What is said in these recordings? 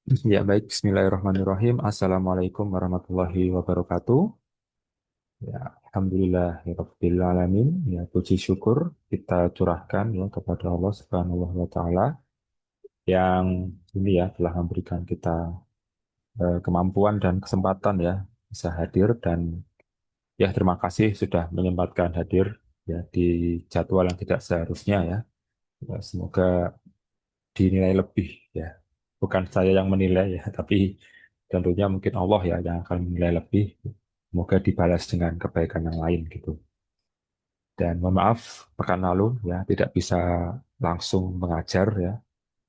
Ya baik, Bismillahirrahmanirrahim. Assalamualaikum warahmatullahi wabarakatuh. Ya, Alhamdulillah, ya Rabbil Alamin. Ya, puji syukur kita curahkan ya kepada Allah Subhanahu wa Ta'ala yang ini ya telah memberikan kita kemampuan dan kesempatan ya bisa hadir dan ya terima kasih sudah menyempatkan hadir ya di jadwal yang tidak seharusnya ya. Ya, semoga dinilai lebih ya. Bukan saya yang menilai ya, tapi tentunya mungkin Allah ya yang akan menilai lebih. Semoga dibalas dengan kebaikan yang lain gitu. Dan mohon maaf pekan lalu ya tidak bisa langsung mengajar ya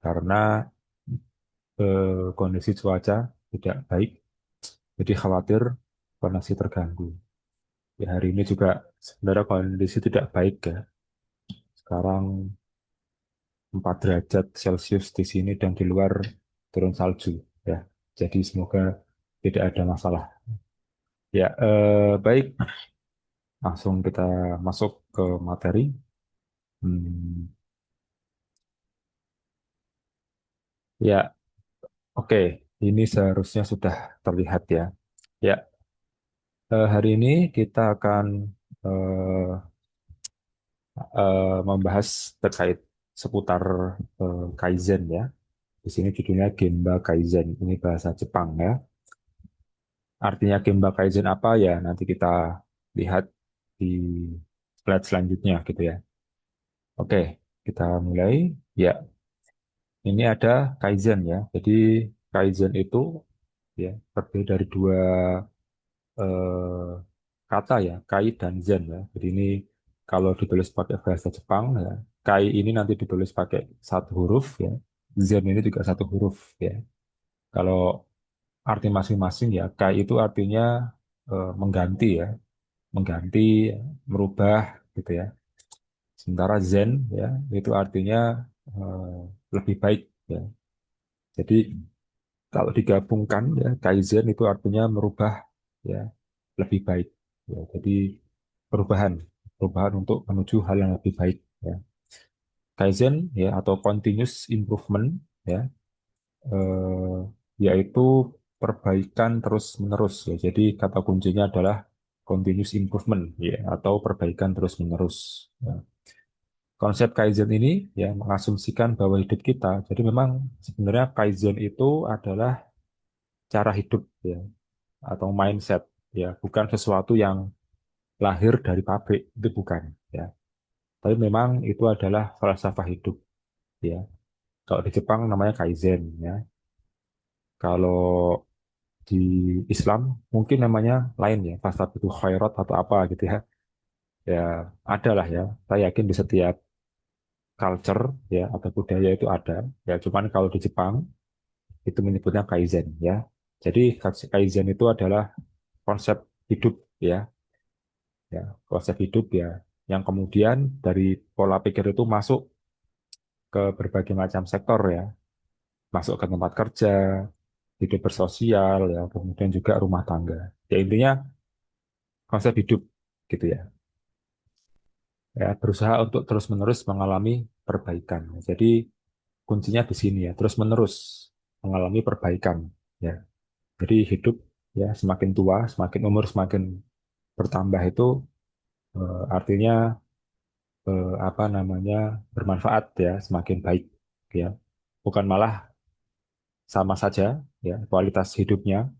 karena kondisi cuaca tidak baik. Jadi khawatir kondisi terganggu. Ya, hari ini juga sebenarnya kondisi tidak baik ya. Sekarang 4 derajat Celcius di sini dan di luar turun salju ya. Jadi semoga tidak ada masalah. Ya, baik, langsung kita masuk ke materi. Hmm, ya, oke, ini seharusnya sudah terlihat ya. Ya, hari ini kita akan eh, membahas terkait seputar Kaizen ya. Di sini judulnya Genba Kaizen. Ini bahasa Jepang ya. Artinya Genba Kaizen apa ya? Nanti kita lihat di slide selanjutnya gitu ya. Oke, kita mulai. Ya, ini ada Kaizen ya. Jadi Kaizen itu ya terdiri dari dua eh, kata ya, Kai dan Zen ya. Jadi ini kalau ditulis pakai bahasa Jepang ya, Kai ini nanti ditulis pakai satu huruf ya. Zen ini juga satu huruf ya. Kalau arti masing-masing ya, Kai itu artinya mengganti ya, mengganti, merubah gitu ya. Sementara Zen ya itu artinya lebih baik ya. Jadi kalau digabungkan ya Kaizen itu artinya merubah ya lebih baik. Ya, jadi perubahan, perubahan untuk menuju hal yang lebih baik ya. Kaizen ya atau continuous improvement ya eh, yaitu perbaikan terus-menerus ya. Jadi kata kuncinya adalah continuous improvement ya atau perbaikan terus-menerus. Ya. Konsep Kaizen ini ya mengasumsikan bahwa hidup kita, jadi memang sebenarnya Kaizen itu adalah cara hidup ya atau mindset ya, bukan sesuatu yang lahir dari pabrik, itu bukan ya. Tapi memang itu adalah falsafah hidup ya. Kalau di Jepang namanya Kaizen ya. Kalau di Islam mungkin namanya lain ya, itu khairat atau apa gitu ya. Ya ada lah ya. Saya yakin di setiap culture ya atau budaya itu ada. Ya cuman kalau di Jepang itu menyebutnya Kaizen ya. Jadi Kaizen itu adalah konsep hidup ya, ya konsep hidup ya yang kemudian dari pola pikir itu masuk ke berbagai macam sektor ya, masuk ke tempat kerja, hidup bersosial ya, kemudian juga rumah tangga. Ya intinya konsep hidup gitu ya. Ya berusaha untuk terus-menerus mengalami perbaikan. Jadi kuncinya di sini ya, terus-menerus mengalami perbaikan ya. Jadi hidup ya semakin tua, semakin umur semakin bertambah itu artinya apa namanya bermanfaat ya, semakin baik ya. Bukan malah sama saja ya kualitas hidupnya,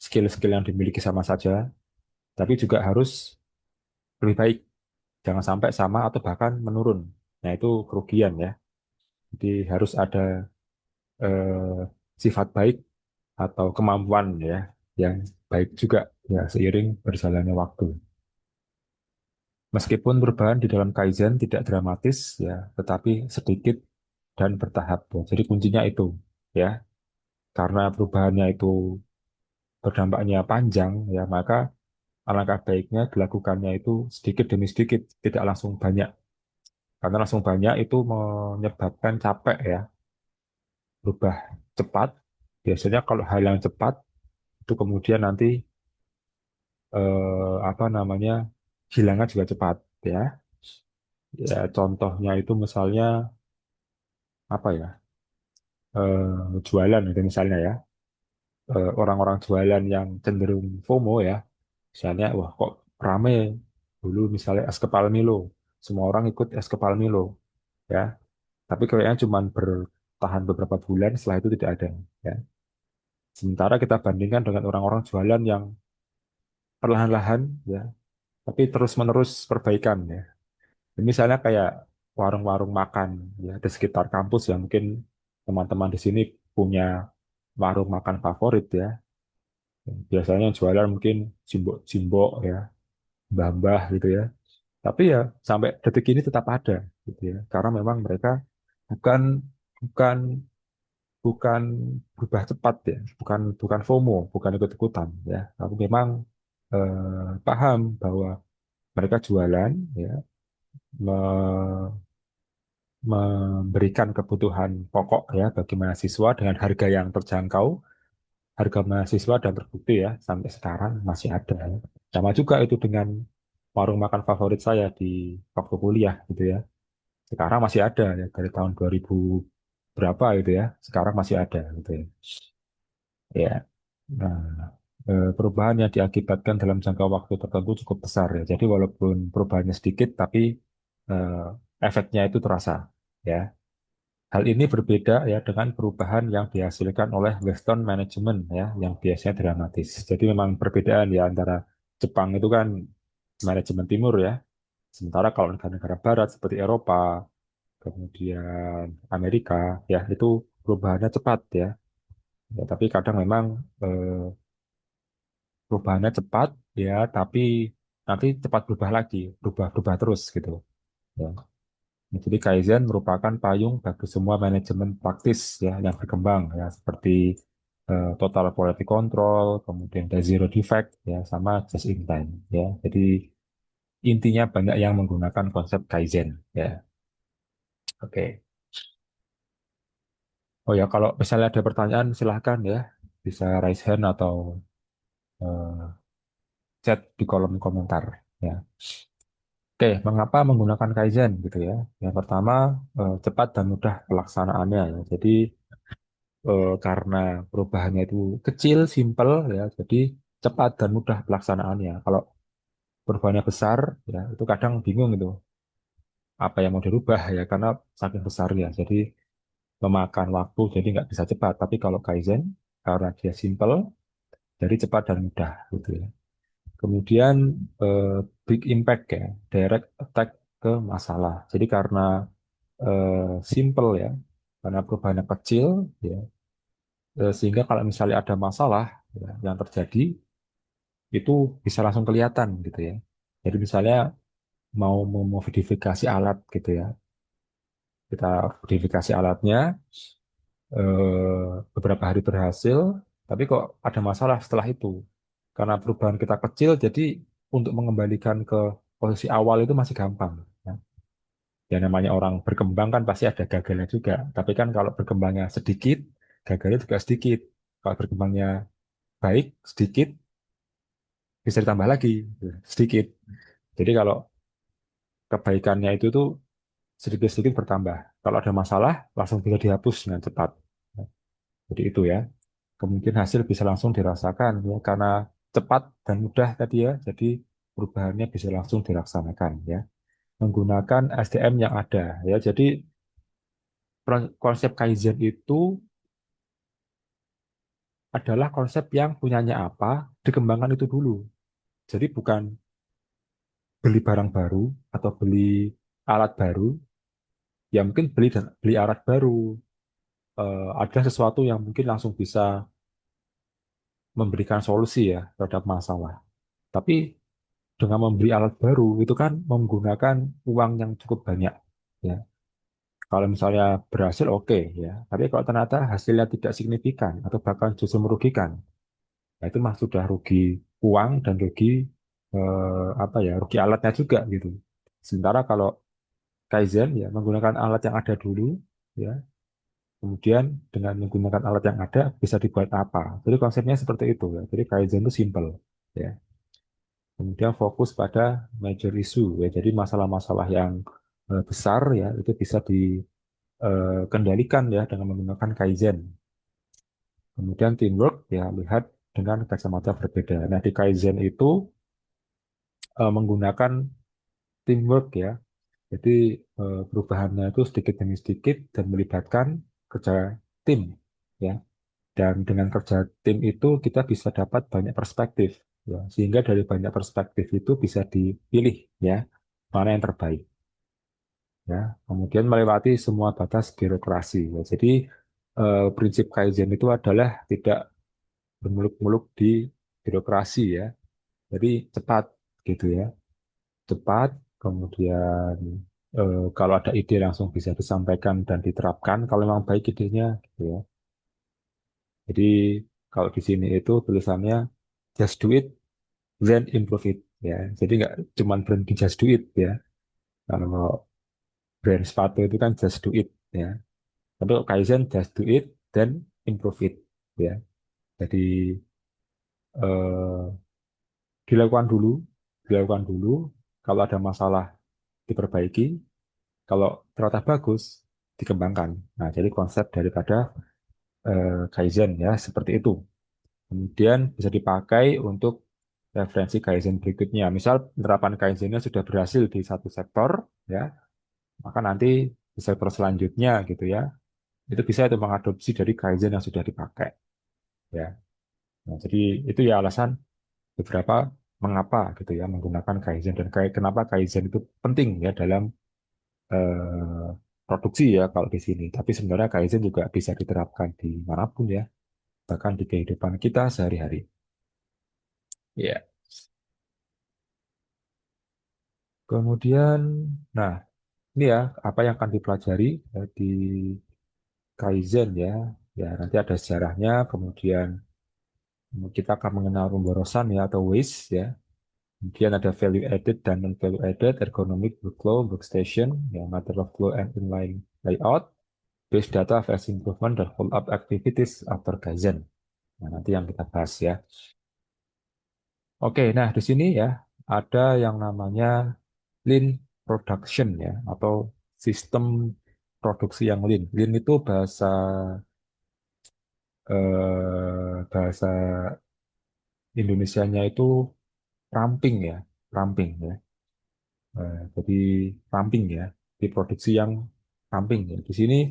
skill-skill yang dimiliki sama saja, tapi juga harus lebih baik. Jangan sampai sama atau bahkan menurun. Nah, itu kerugian ya. Jadi harus ada eh, sifat baik atau kemampuan ya yang baik juga ya seiring berjalannya waktu. Meskipun perubahan di dalam Kaizen tidak dramatis ya, tetapi sedikit dan bertahap ya. Jadi kuncinya itu ya. Karena perubahannya itu berdampaknya panjang ya, maka alangkah baiknya dilakukannya itu sedikit demi sedikit, tidak langsung banyak. Karena langsung banyak itu menyebabkan capek ya, berubah cepat. Biasanya kalau hal yang cepat itu kemudian nanti apa namanya hilangnya juga cepat ya. Ya contohnya itu misalnya apa ya? jualan itu misalnya ya, orang-orang jualan yang cenderung FOMO ya, misalnya wah kok rame dulu misalnya es kepal Milo, semua orang ikut es kepal Milo ya, tapi kayaknya cuma bertahan beberapa bulan setelah itu tidak ada ya. Sementara kita bandingkan dengan orang-orang jualan yang perlahan-lahan ya, tapi terus-menerus perbaikan ya. Misalnya kayak warung-warung makan ya di sekitar kampus ya, mungkin teman-teman di sini punya warung makan favorit ya. Biasanya yang jualan mungkin jimbok-jimbok ya, mbah-mbah gitu ya. Tapi ya sampai detik ini tetap ada gitu ya. Karena memang mereka bukan bukan bukan berubah cepat ya, bukan bukan FOMO, bukan ikut-ikutan ya. Tapi memang paham bahwa mereka jualan ya, me- memberikan kebutuhan pokok ya bagi mahasiswa dengan harga yang terjangkau, harga mahasiswa dan terbukti ya sampai sekarang masih ada. Ya. Sama juga itu dengan warung makan favorit saya di waktu kuliah gitu ya. Sekarang masih ada ya dari tahun 2000 berapa gitu ya. Sekarang masih ada gitu ya. Ya. Nah, perubahan yang diakibatkan dalam jangka waktu tertentu cukup besar ya. Jadi walaupun perubahannya sedikit tapi eh, efeknya itu terasa ya. Hal ini berbeda ya dengan perubahan yang dihasilkan oleh Western Management ya, yang biasanya dramatis. Jadi memang perbedaan ya antara Jepang itu kan manajemen timur ya, sementara kalau negara-negara barat seperti Eropa, kemudian Amerika ya itu perubahannya cepat ya. Ya, tapi kadang memang perubahannya cepat ya, tapi nanti cepat berubah lagi, berubah-berubah terus gitu. Ya. Jadi Kaizen merupakan payung bagi semua manajemen praktis ya yang berkembang ya seperti total quality control, kemudian ada zero defect ya sama just in time ya. Jadi intinya banyak yang menggunakan konsep Kaizen ya. Oke. Oh ya kalau misalnya ada pertanyaan silahkan ya bisa raise hand atau eh, chat di kolom komentar ya. Oke, mengapa menggunakan Kaizen gitu ya? Yang pertama cepat dan mudah pelaksanaannya ya. Jadi karena perubahannya itu kecil, simple ya, jadi cepat dan mudah pelaksanaannya. Kalau perubahannya besar, ya itu kadang bingung itu apa yang mau dirubah ya, karena saking besarnya. Jadi memakan waktu, jadi nggak bisa cepat. Tapi kalau Kaizen, karena dia simple, jadi cepat dan mudah gitu ya. Kemudian eh, big impact ya, direct attack ke masalah. Jadi karena simple ya, karena perubahannya kecil, ya, sehingga kalau misalnya ada masalah ya, yang terjadi itu bisa langsung kelihatan gitu ya. Jadi misalnya mau memodifikasi alat gitu ya, kita modifikasi alatnya beberapa hari berhasil, tapi kok ada masalah setelah itu. Karena perubahan kita kecil, jadi untuk mengembalikan ke posisi awal itu masih gampang. Ya. Ya namanya orang berkembang kan pasti ada gagalnya juga. Tapi kan kalau berkembangnya sedikit, gagalnya juga sedikit. Kalau berkembangnya baik, sedikit, bisa ditambah lagi, gitu, sedikit. Jadi kalau kebaikannya itu tuh sedikit-sedikit bertambah. Kalau ada masalah, langsung bisa dihapus dengan cepat. Jadi itu ya. Kemudian hasil bisa langsung dirasakan ya karena cepat dan mudah tadi ya. Jadi perubahannya bisa langsung dilaksanakan ya. Menggunakan SDM yang ada ya. Jadi konsep Kaizen itu adalah konsep yang punyanya apa, dikembangkan itu dulu. Jadi bukan beli barang baru atau beli alat baru, ya mungkin beli alat baru, ada sesuatu yang mungkin langsung bisa memberikan solusi ya terhadap masalah. Tapi dengan membeli alat baru itu kan menggunakan uang yang cukup banyak ya. Kalau misalnya berhasil oke ya, tapi kalau ternyata hasilnya tidak signifikan atau bahkan justru merugikan, nah itu mah sudah rugi uang dan rugi apa ya, rugi alatnya juga gitu. Sementara kalau Kaizen ya menggunakan alat yang ada dulu ya, kemudian dengan menggunakan alat yang ada bisa dibuat apa. Jadi konsepnya seperti itu ya. Jadi Kaizen itu simple ya. Kemudian fokus pada major issue ya. Jadi masalah-masalah yang besar ya itu bisa kendalikan ya dengan menggunakan Kaizen. Kemudian teamwork ya lihat dengan kacamata berbeda. Nah, di Kaizen itu menggunakan teamwork ya. Jadi perubahannya itu sedikit demi sedikit dan melibatkan kerja tim ya. Dan dengan kerja tim itu kita bisa dapat banyak perspektif ya. Sehingga dari banyak perspektif itu bisa dipilih ya mana yang terbaik ya. Kemudian melewati semua batas birokrasi ya. Jadi prinsip Kaizen itu adalah tidak bermuluk-muluk di birokrasi ya. Jadi cepat gitu ya. Cepat, kemudian kalau ada ide langsung bisa disampaikan dan diterapkan kalau memang baik idenya gitu ya. Jadi kalau di sini itu tulisannya just do it then improve it ya. Jadi nggak cuman berhenti just do it ya. Kalau brand sepatu itu kan just do it ya. Tapi kalau Kaizen just do it then improve it ya. Jadi eh, dilakukan dulu, dilakukan dulu. Kalau ada masalah diperbaiki, kalau ternyata bagus dikembangkan. Nah, jadi konsep daripada Kaizen ya seperti itu. Kemudian bisa dipakai untuk referensi Kaizen berikutnya. Misal penerapan Kaizennya sudah berhasil di satu sektor, ya, maka nanti di sektor selanjutnya gitu ya, itu bisa itu mengadopsi dari Kaizen yang sudah dipakai, ya. Nah, jadi itu ya alasan beberapa mengapa gitu ya menggunakan Kaizen dan kenapa Kaizen itu penting ya dalam eh, produksi ya kalau di sini. Tapi sebenarnya Kaizen juga bisa diterapkan di manapun ya, bahkan di kehidupan kita sehari-hari. Ya. Kemudian, nah ini ya apa yang akan dipelajari di Kaizen ya. Ya nanti ada sejarahnya, kemudian kita akan mengenal pemborosan ya atau waste ya. Kemudian ada value added dan non value added, ergonomic workflow, workstation, ya matter of flow and inline layout, base data, version improvement, dan follow up activities after Kaizen. Nah, nanti yang kita bahas ya. Oke, nah di sini ya ada yang namanya lean production ya atau sistem produksi yang lean. Lean itu bahasa Indonesianya itu ramping ya, ramping ya. Jadi ramping ya, di produksi yang ramping ya. Di sini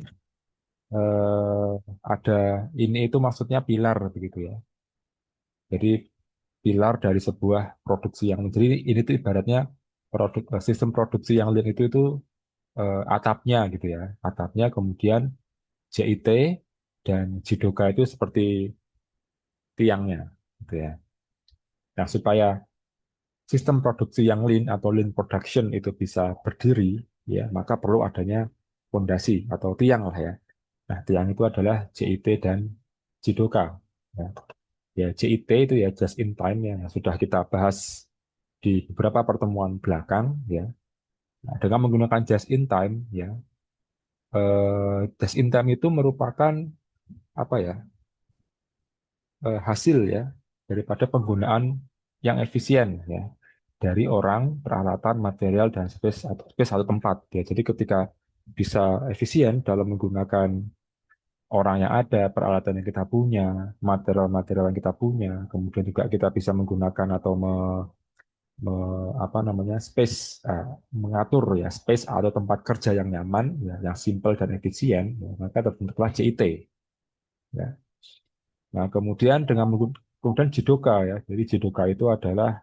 ada ini itu maksudnya pilar begitu ya. Jadi pilar dari sebuah produksi yang jadi ini tuh ibaratnya sistem produksi yang lean itu atapnya gitu ya. Atapnya kemudian JIT dan Jidoka itu seperti tiangnya gitu ya. Nah, supaya sistem produksi yang lean atau lean production itu bisa berdiri ya, maka perlu adanya fondasi atau tiang lah ya. Nah, tiang itu adalah JIT dan Jidoka. Ya, ya JIT itu ya just in time ya, yang sudah kita bahas di beberapa pertemuan belakang ya. Nah, dengan menggunakan just in time ya, just in time itu merupakan apa ya? Hasil ya daripada penggunaan yang efisien ya dari orang, peralatan, material dan space atau tempat ya. Jadi ketika bisa efisien dalam menggunakan orang yang ada, peralatan yang kita punya, material-material yang kita punya, kemudian juga kita bisa menggunakan atau apa namanya mengatur ya space atau tempat kerja yang nyaman, ya, yang simple dan efisien, ya, maka terbentuklah CIT. Ya. Nah, kemudian Jidoka ya. Jadi Jidoka itu adalah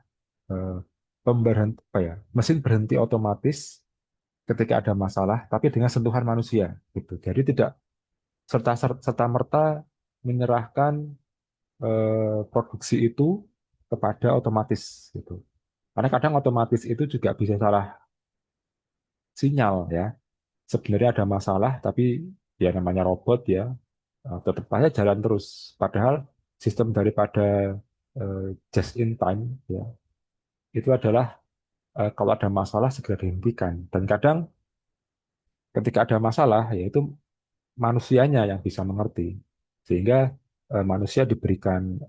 eh, pemberhenti apa ya? Mesin berhenti otomatis ketika ada masalah, tapi dengan sentuhan manusia gitu. Jadi tidak serta merta menyerahkan produksi itu kepada otomatis gitu. Karena kadang otomatis itu juga bisa salah sinyal ya. Sebenarnya ada masalah, tapi ya namanya robot ya, tetap aja jalan terus. Padahal sistem daripada eh, just in time ya itu adalah kalau ada masalah segera dihentikan. Dan kadang ketika ada masalah yaitu manusianya yang bisa mengerti sehingga manusia diberikan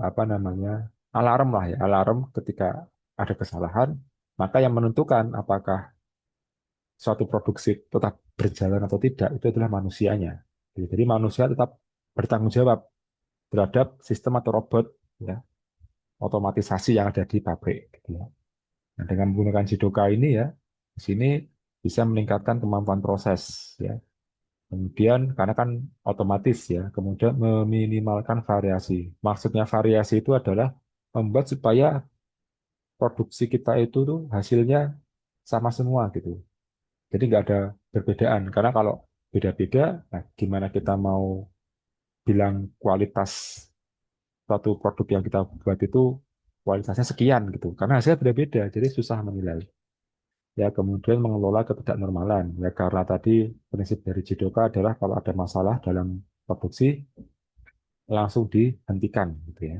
apa namanya alarm lah ya alarm ketika ada kesalahan maka yang menentukan apakah suatu produksi tetap berjalan atau tidak itu adalah manusianya. Jadi manusia tetap bertanggung jawab terhadap sistem atau robot ya otomatisasi yang ada di pabrik gitu ya. Nah, dengan menggunakan Jidoka ini ya di sini bisa meningkatkan kemampuan proses ya. Kemudian karena kan otomatis ya, kemudian meminimalkan variasi. Maksudnya variasi itu adalah membuat supaya produksi kita itu tuh hasilnya sama semua gitu. Jadi nggak ada perbedaan. Karena kalau beda-beda, nah gimana kita mau bilang kualitas suatu produk yang kita buat itu kualitasnya sekian gitu. Karena hasilnya beda-beda, jadi susah menilai. Ya, kemudian mengelola ketidaknormalan. Ya, karena tadi prinsip dari Jidoka adalah kalau ada masalah dalam produksi, langsung dihentikan gitu ya.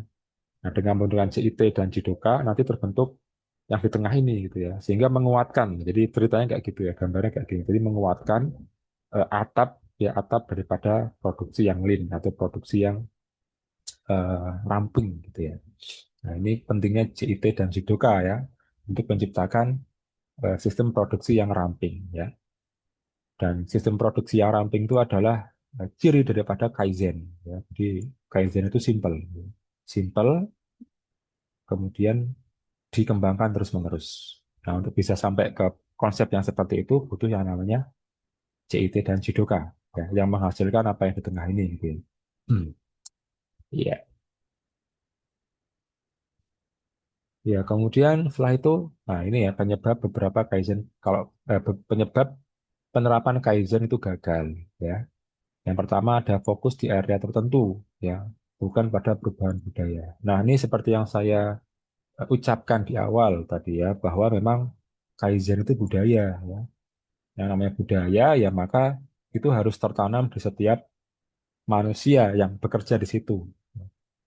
Nah, dengan menggunakan CIT dan Jidoka nanti terbentuk yang di tengah ini gitu ya. Sehingga menguatkan. Jadi ceritanya kayak gitu ya, gambarnya kayak gini. Jadi menguatkan atap ya atap daripada produksi yang lean atau produksi yang ramping gitu ya. Nah, ini pentingnya CIT dan Jidoka ya untuk menciptakan sistem produksi yang ramping ya. Dan sistem produksi yang ramping itu adalah ciri daripada Kaizen ya. Jadi Kaizen itu simple. Simple kemudian dikembangkan terus-menerus. Nah, untuk bisa sampai ke konsep yang seperti itu butuh yang namanya CIT dan Jidoka ya, yang menghasilkan apa yang di tengah ini gitu ya. Hmm, iya. Ya, kemudian setelah itu, nah ini ya penyebab beberapa Kaizen kalau penyebab penerapan Kaizen itu gagal ya. Yang pertama ada fokus di area tertentu ya, bukan pada perubahan budaya. Nah, ini seperti yang saya ucapkan di awal tadi ya, bahwa memang Kaizen itu budaya ya. Yang namanya budaya ya maka itu harus tertanam di setiap manusia yang bekerja di situ.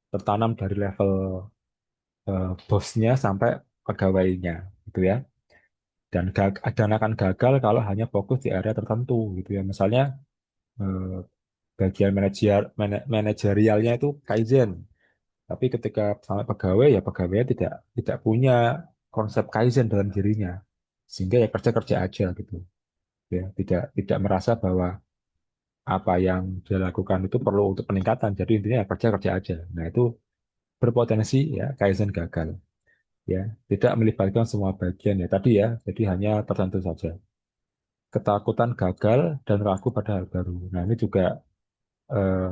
Tertanam dari level bosnya sampai pegawainya gitu ya. Dan akan gagal kalau hanya fokus di area tertentu gitu ya. Misalnya eh, bagian manajerialnya itu Kaizen, tapi ketika sampai pegawai ya pegawainya tidak punya konsep Kaizen dalam dirinya, sehingga ya kerja kerja aja gitu ya, tidak merasa bahwa apa yang dia lakukan itu perlu untuk peningkatan, jadi intinya ya kerja kerja aja. Nah itu berpotensi ya Kaizen gagal ya, tidak melibatkan semua bagian ya tadi ya, jadi hanya tertentu saja. Ketakutan gagal dan ragu pada hal baru. Nah ini juga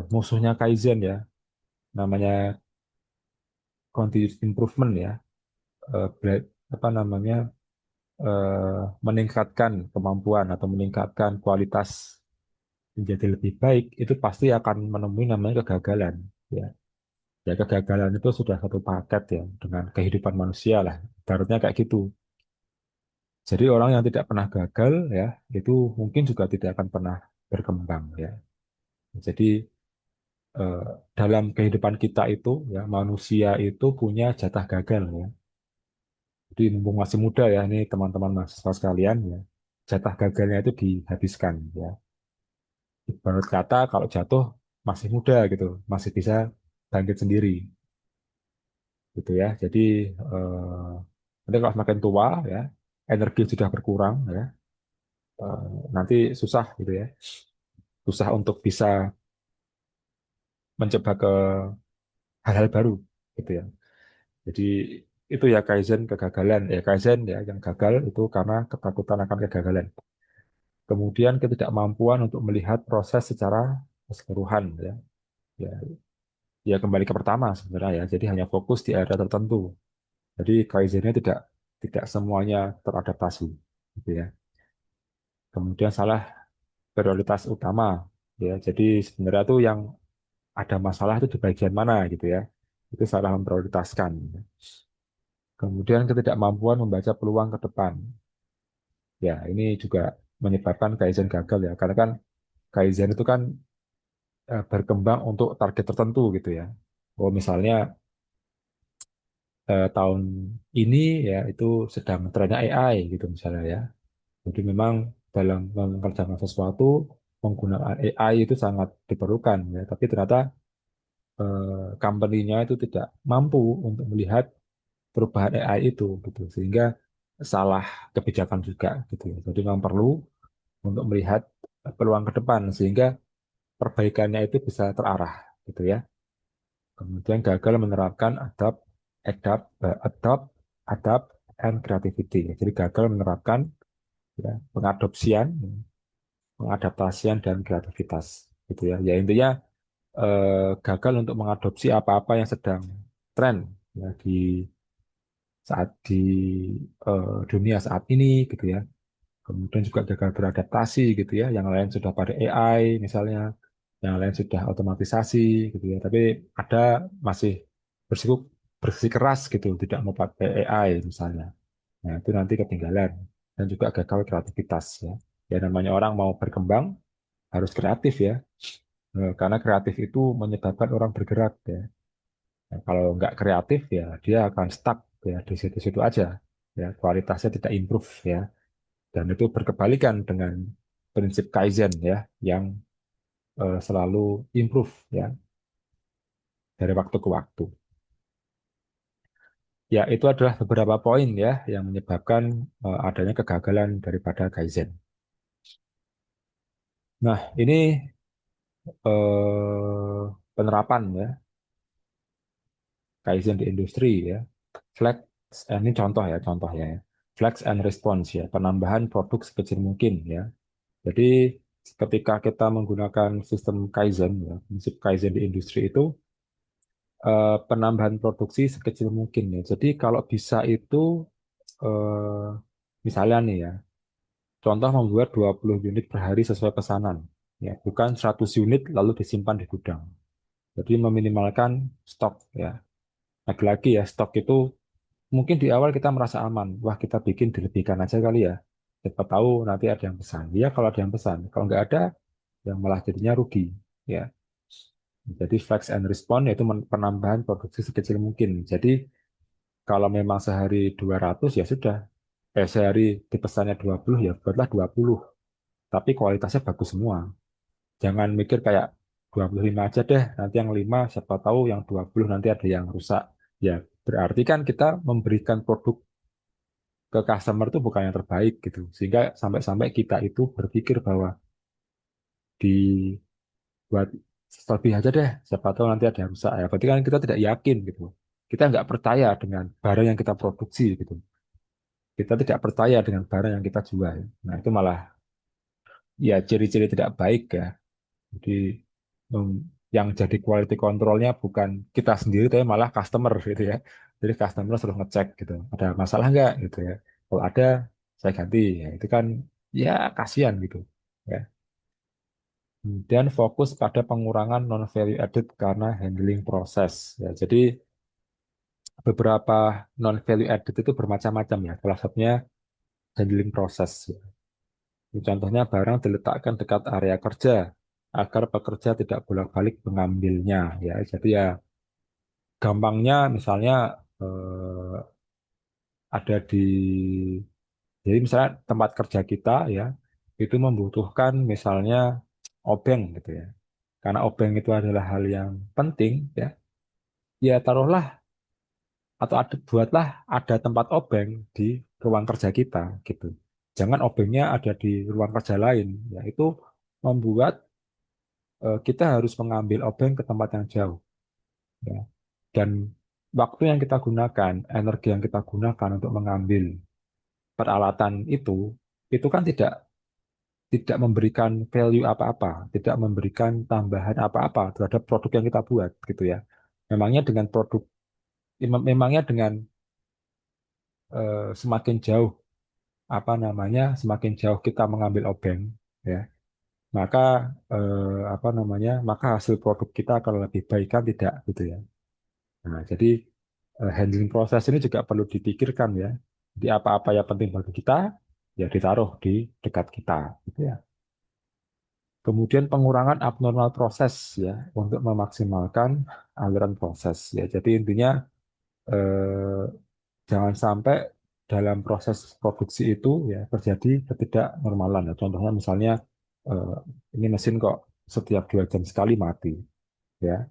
musuhnya Kaizen ya, namanya continuous improvement ya, apa namanya meningkatkan kemampuan atau meningkatkan kualitas menjadi lebih baik itu pasti akan menemui namanya kegagalan ya. Ya kegagalan itu sudah satu paket ya dengan kehidupan manusia lah. Ibaratnya kayak gitu. Jadi orang yang tidak pernah gagal ya itu mungkin juga tidak akan pernah berkembang ya. Jadi eh, dalam kehidupan kita itu ya manusia itu punya jatah gagal ya. Jadi mumpung masih muda ya, ini teman-teman mahasiswa sekalian ya, jatah gagalnya itu dihabiskan ya. Ibarat kata kalau jatuh masih muda gitu, masih bisa bangkit sendiri gitu ya. Jadi eh, nanti kalau semakin tua ya, energi sudah berkurang ya, nanti susah gitu ya, susah untuk bisa mencoba ke hal-hal baru gitu ya. Jadi itu ya Kaizen kegagalan, ya Kaizen ya yang gagal itu karena ketakutan akan kegagalan. Kemudian ketidakmampuan untuk melihat proses secara keseluruhan ya. Ya, ya kembali ke pertama sebenarnya ya. Jadi hanya fokus di area tertentu. Jadi Kaizennya tidak tidak semuanya teradaptasi gitu ya. Kemudian salah prioritas utama ya. Jadi sebenarnya tuh yang ada masalah itu di bagian mana gitu ya. Itu salah memprioritaskan. Kemudian ketidakmampuan membaca peluang ke depan. Ya, ini juga menyebabkan Kaizen gagal ya. Karena kan Kaizen itu kan berkembang untuk target tertentu gitu ya. Oh misalnya tahun ini ya itu sedang trennya AI gitu misalnya ya. Jadi memang dalam mengerjakan sesuatu penggunaan AI itu sangat diperlukan ya. Tapi ternyata company-nya itu tidak mampu untuk melihat perubahan AI itu gitu. Sehingga salah kebijakan juga gitu ya. Jadi memang perlu untuk melihat peluang ke depan sehingga perbaikannya itu bisa terarah gitu ya. Kemudian gagal menerapkan adapt, and creativity. Jadi gagal menerapkan ya, pengadopsian, pengadaptasian dan kreativitas gitu ya. Ya intinya gagal untuk mengadopsi apa-apa yang sedang tren ya di dunia saat ini gitu ya. Kemudian juga gagal beradaptasi gitu ya. Yang lain sudah pada AI misalnya, yang lain sudah otomatisasi gitu ya. Tapi ada masih bersikup bersikeras gitu, tidak mau pakai AI misalnya. Nah, itu nanti ketinggalan dan juga gagal kreativitas ya. Ya namanya orang mau berkembang harus kreatif ya. Karena kreatif itu menyebabkan orang bergerak ya. Nah, kalau nggak kreatif ya dia akan stuck ya di situ-situ aja ya. Kualitasnya tidak improve ya. Dan itu berkebalikan dengan prinsip Kaizen ya, yang selalu improve ya dari waktu ke waktu. Ya, itu adalah beberapa poin ya yang menyebabkan adanya kegagalan daripada Kaizen. Nah, ini penerapan ya Kaizen di industri ya. Flex, ini contoh ya. Flex and response ya, penambahan produk sekecil mungkin ya. Jadi ketika kita menggunakan sistem Kaizen ya, prinsip Kaizen di industri itu penambahan produksi sekecil mungkin ya. Jadi kalau bisa itu eh, misalnya nih ya, contoh membuat 20 unit per hari sesuai pesanan ya, bukan 100 unit lalu disimpan di gudang. Jadi meminimalkan stok ya. Lagi-lagi ya, stok itu mungkin di awal kita merasa aman. Wah, kita bikin dilebihkan aja kali ya. Siapa tahu nanti ada yang pesan. Ya, kalau ada yang pesan. Kalau nggak ada, yang malah jadinya rugi. Ya, jadi flex and respond yaitu penambahan produksi sekecil mungkin. Jadi kalau memang sehari 200 ya sudah. Sehari dipesannya 20 ya buatlah 20. Tapi kualitasnya bagus semua. Jangan mikir kayak 25 aja deh, nanti yang 5 siapa tahu yang 20 nanti ada yang rusak. Ya, berarti kan kita memberikan produk ke customer itu bukan yang terbaik gitu. Sehingga sampai-sampai kita itu berpikir bahwa dibuat lebih aja deh, siapa tahu nanti ada yang rusak. Ya, berarti kan kita tidak yakin gitu. Kita nggak percaya dengan barang yang kita produksi gitu. Kita tidak percaya dengan barang yang kita jual. Nah, itu malah ya ciri-ciri tidak baik ya. Jadi yang jadi quality controlnya bukan kita sendiri, tapi malah customer gitu ya. Jadi customer suruh ngecek gitu. Ada masalah nggak gitu ya. Kalau ada, saya ganti. Ya, itu kan ya kasihan gitu. Ya. Kemudian fokus pada pengurangan non value added karena handling proses. Ya, jadi beberapa non value added itu bermacam-macam ya. Salah satunya handling proses. Ya. Contohnya barang diletakkan dekat area kerja agar pekerja tidak bolak-balik mengambilnya ya. Jadi ya gampangnya misalnya eh, ada di jadi misalnya tempat kerja kita ya itu membutuhkan misalnya obeng gitu ya. Karena obeng itu adalah hal yang penting ya. Ya taruhlah atau buatlah ada tempat obeng di ruang kerja kita gitu. Jangan obengnya ada di ruang kerja lain ya. Itu membuat kita harus mengambil obeng ke tempat yang jauh ya. Dan waktu yang kita gunakan, energi yang kita gunakan untuk mengambil peralatan itu kan tidak memberikan value apa-apa, tidak memberikan tambahan apa-apa terhadap produk yang kita buat gitu ya. Memangnya dengan produk memangnya dengan semakin jauh semakin jauh kita mengambil obeng ya, maka maka hasil produk kita akan lebih baik kan tidak gitu ya. Nah, jadi handling proses ini juga perlu dipikirkan ya. Di apa-apa yang penting bagi kita, ya ditaruh di dekat kita, gitu ya. Kemudian pengurangan abnormal proses ya untuk memaksimalkan aliran proses ya. Jadi intinya eh, jangan sampai dalam proses produksi itu ya terjadi ketidaknormalan. Ya. Contohnya misalnya eh, ini mesin kok setiap 2 jam sekali mati ya.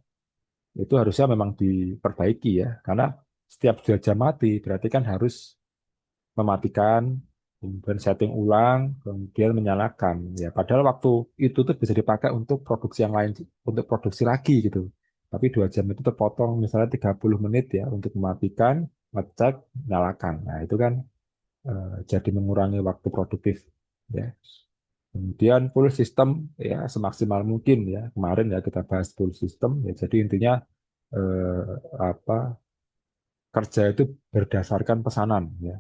Itu harusnya memang diperbaiki ya, karena setiap 2 jam mati berarti kan harus mematikan kemudian setting ulang, kemudian menyalakan. Ya, padahal waktu itu tuh bisa dipakai untuk produksi yang lain, untuk produksi lagi gitu. Tapi 2 jam itu terpotong misalnya 30 menit ya untuk mematikan, ngecek, nyalakan. Nah, itu kan jadi mengurangi waktu produktif ya. Kemudian full system ya semaksimal mungkin ya. Kemarin ya kita bahas full system ya. Jadi intinya apa kerja itu berdasarkan pesanan ya.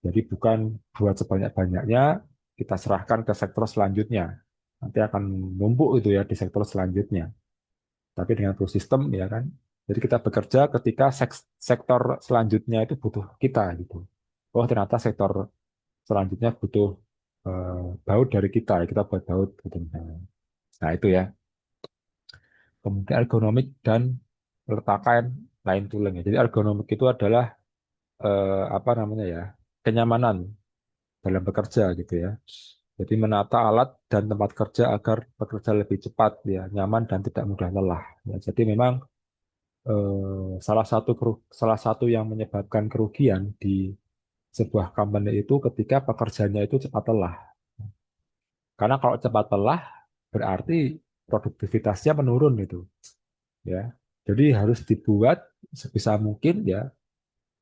Jadi bukan buat sebanyak-banyaknya kita serahkan ke sektor selanjutnya. Nanti akan numpuk itu ya di sektor selanjutnya. Tapi dengan full system ya kan. Jadi kita bekerja ketika sektor selanjutnya itu butuh kita gitu. Oh ternyata sektor selanjutnya butuh baut dari kita, ya kita buat baut gitu misalnya. Nah itu ya. Kemudian ergonomik dan peletakan line tooling ya. Jadi ergonomik itu adalah apa namanya ya kenyamanan dalam bekerja gitu ya. Jadi menata alat dan tempat kerja agar bekerja lebih cepat ya, nyaman dan tidak mudah lelah. Ya, jadi memang salah satu yang menyebabkan kerugian di sebuah company itu ketika pekerjanya itu cepat lelah. Karena kalau cepat lelah berarti produktivitasnya menurun itu ya. Jadi harus dibuat sebisa mungkin ya,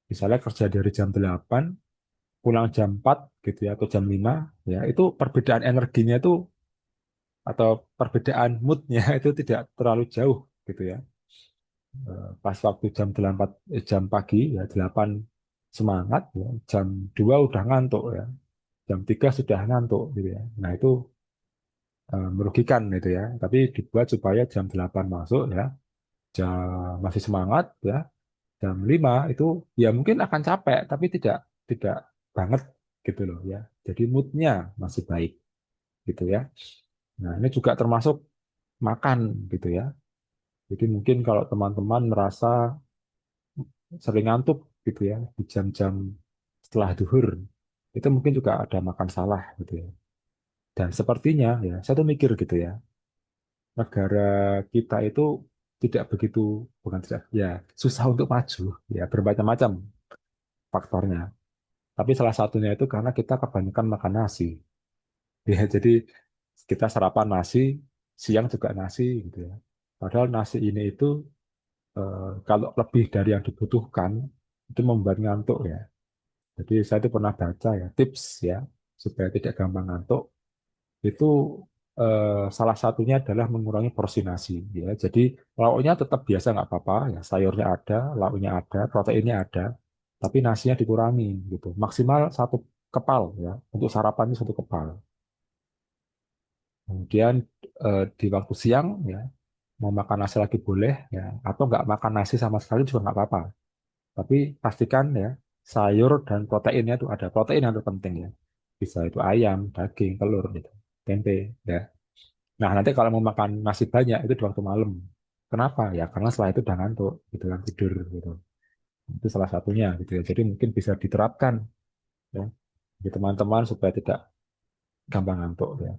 misalnya kerja dari jam 8 pulang jam 4 gitu ya atau jam 5 ya, itu perbedaan energinya itu atau perbedaan moodnya itu tidak terlalu jauh gitu ya. Pas waktu jam pagi ya 8 semangat ya, jam 2 udah ngantuk ya, jam 3 sudah ngantuk gitu ya. Nah, itu merugikan gitu ya. Tapi dibuat supaya jam 8 masuk ya, masih semangat ya. Jam 5 itu ya mungkin akan capek tapi tidak tidak banget gitu loh ya. Jadi moodnya masih baik gitu ya. Nah, ini juga termasuk makan gitu ya. Jadi mungkin kalau teman-teman merasa sering ngantuk gitu ya di jam-jam setelah duhur, itu mungkin juga ada makan salah gitu ya. Dan sepertinya ya, saya tuh mikir gitu ya, negara kita itu tidak begitu, bukan tidak, ya susah untuk maju, ya bermacam-macam faktornya. Tapi salah satunya itu karena kita kebanyakan makan nasi. Ya, jadi kita sarapan nasi, siang juga nasi gitu ya. Padahal nasi ini itu kalau lebih dari yang dibutuhkan itu membuat ngantuk ya. Jadi saya itu pernah baca ya tips ya supaya tidak gampang ngantuk itu salah satunya adalah mengurangi porsi nasi ya. Jadi lauknya tetap biasa nggak apa-apa ya, sayurnya ada, lauknya ada, proteinnya ada, tapi nasinya dikurangi gitu. Maksimal 1 kepal ya untuk sarapan itu 1 kepal. Kemudian di waktu siang ya mau makan nasi lagi boleh ya, atau nggak makan nasi sama sekali juga nggak apa-apa. Tapi pastikan ya sayur dan proteinnya itu ada. Protein yang terpenting ya. Bisa itu ayam, daging, telur gitu. Tempe ya. Nah, nanti kalau mau makan nasi banyak itu di waktu malam. Kenapa? Ya karena setelah itu udah ngantuk gitu kan tidur gitu. Itu salah satunya gitu ya. Jadi mungkin bisa diterapkan ya bagi teman-teman supaya tidak gampang ngantuk ya.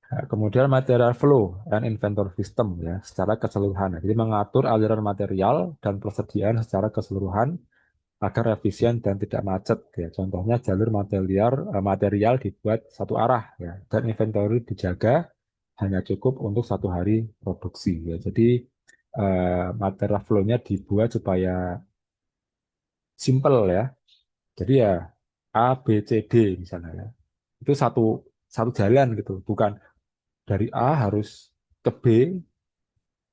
Nah, kemudian material flow dan inventory system ya secara keseluruhan. Jadi mengatur aliran material dan persediaan secara keseluruhan agar efisien dan tidak macet ya. Contohnya jalur material dibuat satu arah ya dan inventory dijaga hanya cukup untuk 1 hari produksi ya. Jadi material flow-nya dibuat supaya simple ya. Jadi ya A B C D misalnya ya. Itu satu satu jalan gitu, bukan dari A harus ke B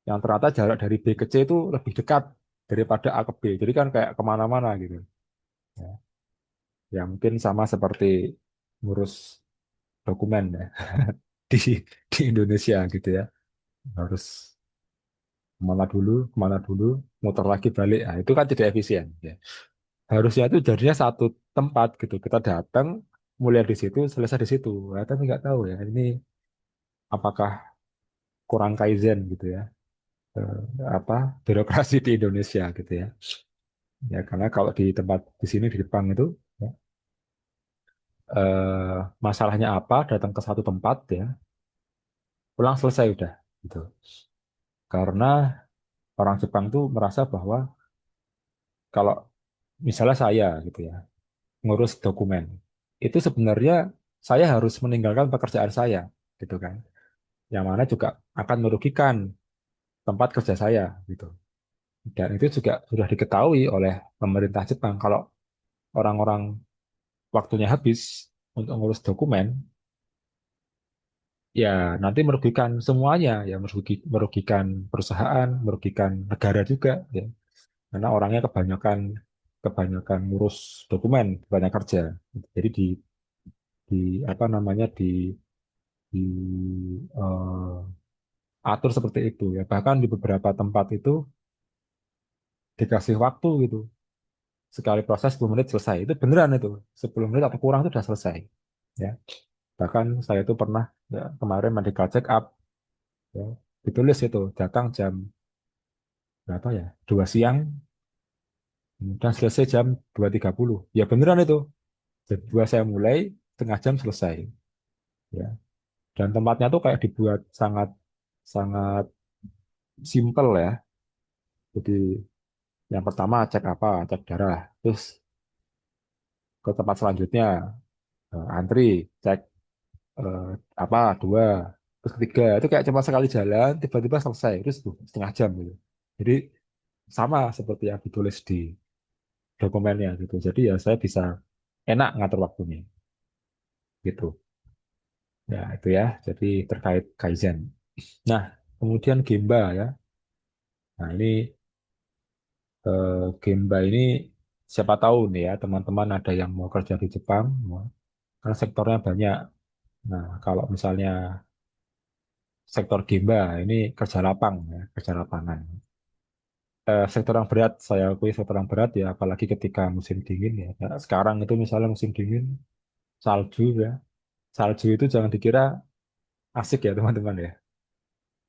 yang ternyata jarak dari B ke C itu lebih dekat daripada A ke B. Jadi kan kayak kemana-mana gitu. Ya. Ya mungkin sama seperti ngurus dokumen ya di di Indonesia gitu ya. Harus kemana dulu, muter lagi balik. Nah, itu kan tidak efisien ya. Harusnya itu jadinya satu tempat gitu. Kita datang, mulai di situ, selesai di situ. Nah, tapi nggak tahu ya, ini apakah kurang kaizen gitu ya. Eh, apa birokrasi di Indonesia gitu ya. Ya karena kalau di tempat di sini di Jepang itu ya, masalahnya apa, datang ke satu tempat ya, pulang selesai udah gitu. Karena orang Jepang tuh merasa bahwa kalau misalnya saya gitu ya, ngurus dokumen. Itu sebenarnya saya harus meninggalkan pekerjaan saya, gitu kan. Yang mana juga akan merugikan tempat kerja saya, gitu. Dan itu juga sudah diketahui oleh pemerintah Jepang kalau orang-orang waktunya habis untuk ngurus dokumen, ya nanti merugikan semuanya, ya merugikan perusahaan, merugikan negara juga, ya. Karena orangnya kebanyakan kebanyakan ngurus dokumen, banyak kerja. Jadi di apa namanya di atur seperti itu ya. Bahkan di beberapa tempat itu dikasih waktu gitu. Sekali proses 10 menit selesai. Itu beneran itu. 10 menit atau kurang itu sudah selesai. Ya. Bahkan saya itu pernah ya, kemarin medical check up ya, ditulis itu datang jam berapa ya? 2 siang dan selesai jam 2.30. Ya beneran itu. Jam 2 saya mulai, setengah jam selesai. Ya. Dan tempatnya tuh kayak dibuat sangat sangat simple ya. Jadi yang pertama cek apa? Cek darah. Terus ke tempat selanjutnya antri, cek eh, apa dua, terus ketiga itu kayak cuma sekali jalan tiba-tiba selesai terus tuh setengah jam gitu. Jadi sama seperti yang ditulis di dokumennya gitu. Jadi ya saya bisa enak ngatur waktunya gitu. Ya itu ya. Jadi terkait Kaizen. Nah kemudian Gemba ya. Nah ini Gemba ini siapa tahu nih ya teman-teman ada yang mau kerja di Jepang, karena sektornya banyak. Nah kalau misalnya sektor Gemba ini kerja lapang ya, kerja lapangan. Sektor yang berat, saya akui sektor yang berat ya, apalagi ketika musim dingin ya. Nah, sekarang itu misalnya musim dingin, salju ya. Salju itu jangan dikira asik ya teman-teman ya.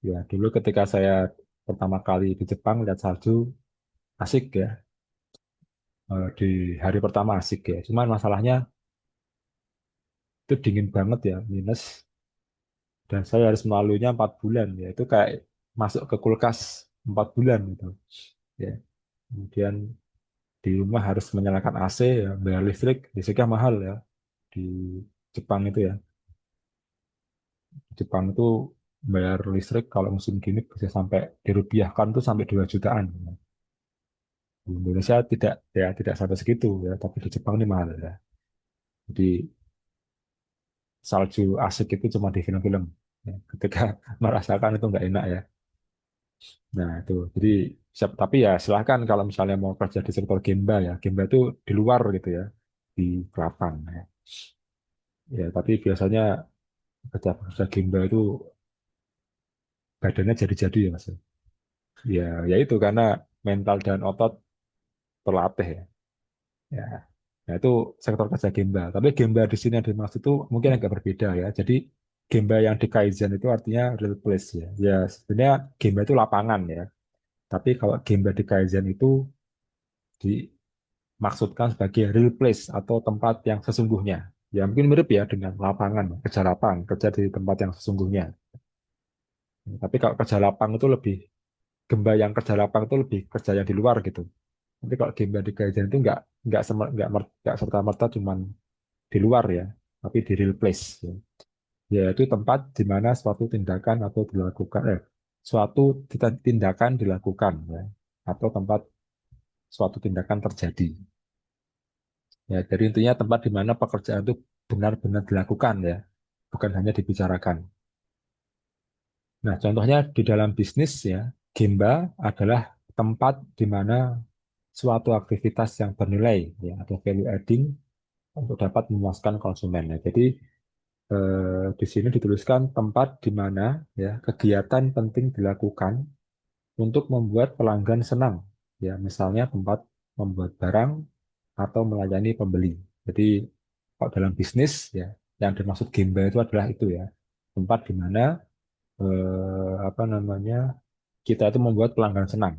Ya, dulu ketika saya pertama kali di Jepang lihat salju, asik ya. Di hari pertama asik ya. Cuman masalahnya itu dingin banget ya, minus. Dan saya harus melaluinya 4 bulan ya. Itu kayak masuk ke kulkas 4 bulan gitu. Ya. Kemudian di rumah harus menyalakan AC ya, bayar listriknya mahal ya di Jepang itu ya. Jepang itu bayar listrik kalau musim dingin bisa sampai dirupiahkan tuh sampai 2 jutaan. Di Indonesia tidak ya tidak sampai segitu ya, tapi di Jepang ini mahal ya. Jadi salju asik itu cuma di film-film. Ya. Ketika merasakan itu nggak enak ya. Nah itu jadi tapi ya silahkan kalau misalnya mau kerja di sektor Gemba ya, Gemba itu di luar gitu ya, di Kelapang ya. Ya tapi biasanya kerja Gemba itu badannya jadi-jadi ya mas. Ya, ya itu karena mental dan otot terlatih ya. Ya, nah itu sektor kerja Gemba. Tapi Gemba di sini yang dimaksud itu mungkin agak berbeda ya. Jadi Gemba yang di Kaizen itu artinya real place ya. Ya sebenarnya Gemba itu lapangan ya. Tapi kalau Gemba di Kaizen itu dimaksudkan sebagai real place atau tempat yang sesungguhnya. Ya mungkin mirip ya dengan lapangan, kerja lapang, kerja di tempat yang sesungguhnya. Tapi kalau kerja lapang itu lebih Gemba yang kerja lapang itu lebih kerja yang di luar gitu. Tapi kalau Gemba di Kaizen itu nggak serta merta cuman di luar ya, tapi di real place, ya. Yaitu tempat di mana suatu tindakan atau dilakukan, suatu tindakan dilakukan, ya, atau tempat suatu tindakan terjadi. Ya, jadi intinya tempat di mana pekerjaan itu benar-benar dilakukan, ya, bukan hanya dibicarakan. Nah, contohnya di dalam bisnis, ya, Gemba adalah tempat di mana suatu aktivitas yang bernilai, ya, atau value adding untuk dapat memuaskan konsumen. Ya. Jadi di sini dituliskan tempat di mana ya kegiatan penting dilakukan untuk membuat pelanggan senang. Ya, misalnya tempat membuat barang atau melayani pembeli. Jadi kalau dalam bisnis ya yang dimaksud Gemba itu adalah itu ya. Tempat di mana apa namanya kita itu membuat pelanggan senang,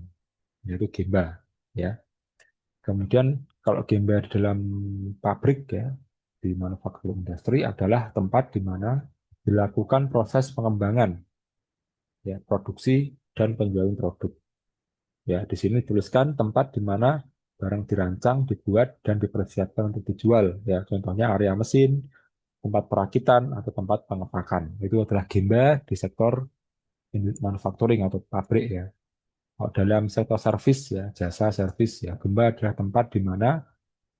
yaitu Gemba ya. Kemudian kalau Gemba di dalam pabrik ya, di manufacturing industry adalah tempat di mana dilakukan proses pengembangan, ya, produksi dan penjualan produk. Ya, di sini tuliskan tempat di mana barang dirancang, dibuat, dan dipersiapkan untuk dijual. Ya, contohnya area mesin, tempat perakitan, atau tempat pengepakan. Itu adalah Gemba di sektor manufacturing atau pabrik ya. Kalau dalam sektor servis ya, jasa servis ya, Gemba adalah tempat di mana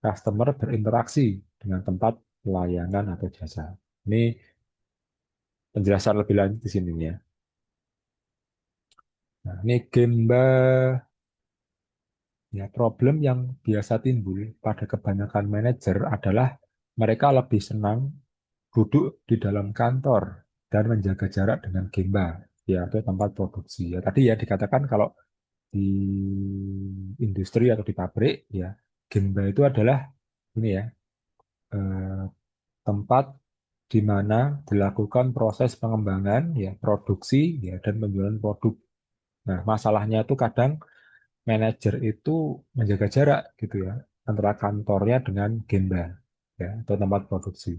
customer berinteraksi dengan tempat pelayanan atau jasa. Ini penjelasan lebih lanjut di sini ya. Nah, ini Gemba ya, problem yang biasa timbul pada kebanyakan manajer adalah mereka lebih senang duduk di dalam kantor dan menjaga jarak dengan Gemba ya atau tempat produksi. Ya tadi ya dikatakan kalau di industri atau di pabrik ya Gemba itu adalah ini ya eh, tempat di mana dilakukan proses pengembangan ya produksi ya dan penjualan produk. Nah, masalahnya itu kadang manajer itu menjaga jarak gitu ya antara kantornya dengan Gemba ya atau tempat produksi.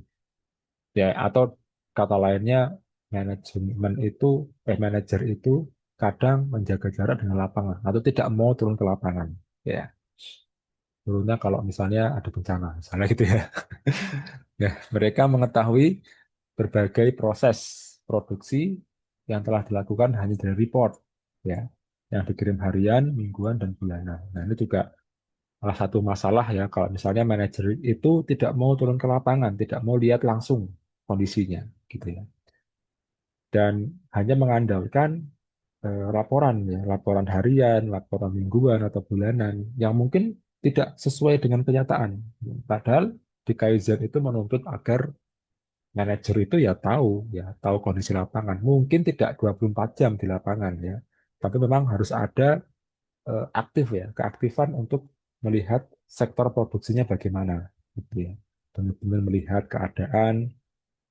Ya, atau kata lainnya manajemen itu manajer itu kadang menjaga jarak dengan lapangan atau tidak mau turun ke lapangan. Ya, turunnya kalau misalnya ada bencana, misalnya gitu ya. Ya, mereka mengetahui berbagai proses produksi yang telah dilakukan hanya dari report, ya, yang dikirim harian, mingguan, dan bulanan. Nah, ini juga salah satu masalah ya kalau misalnya manajer itu tidak mau turun ke lapangan, tidak mau lihat langsung kondisinya, gitu ya. Dan hanya mengandalkan laporan ya, laporan harian, laporan mingguan atau bulanan yang mungkin tidak sesuai dengan kenyataan. Padahal di Kaizen itu menuntut agar manajer itu ya tahu kondisi lapangan. Mungkin tidak 24 jam di lapangan ya, tapi memang harus ada aktif ya, keaktifan untuk melihat sektor produksinya bagaimana gitu ya. Benar-benar melihat keadaan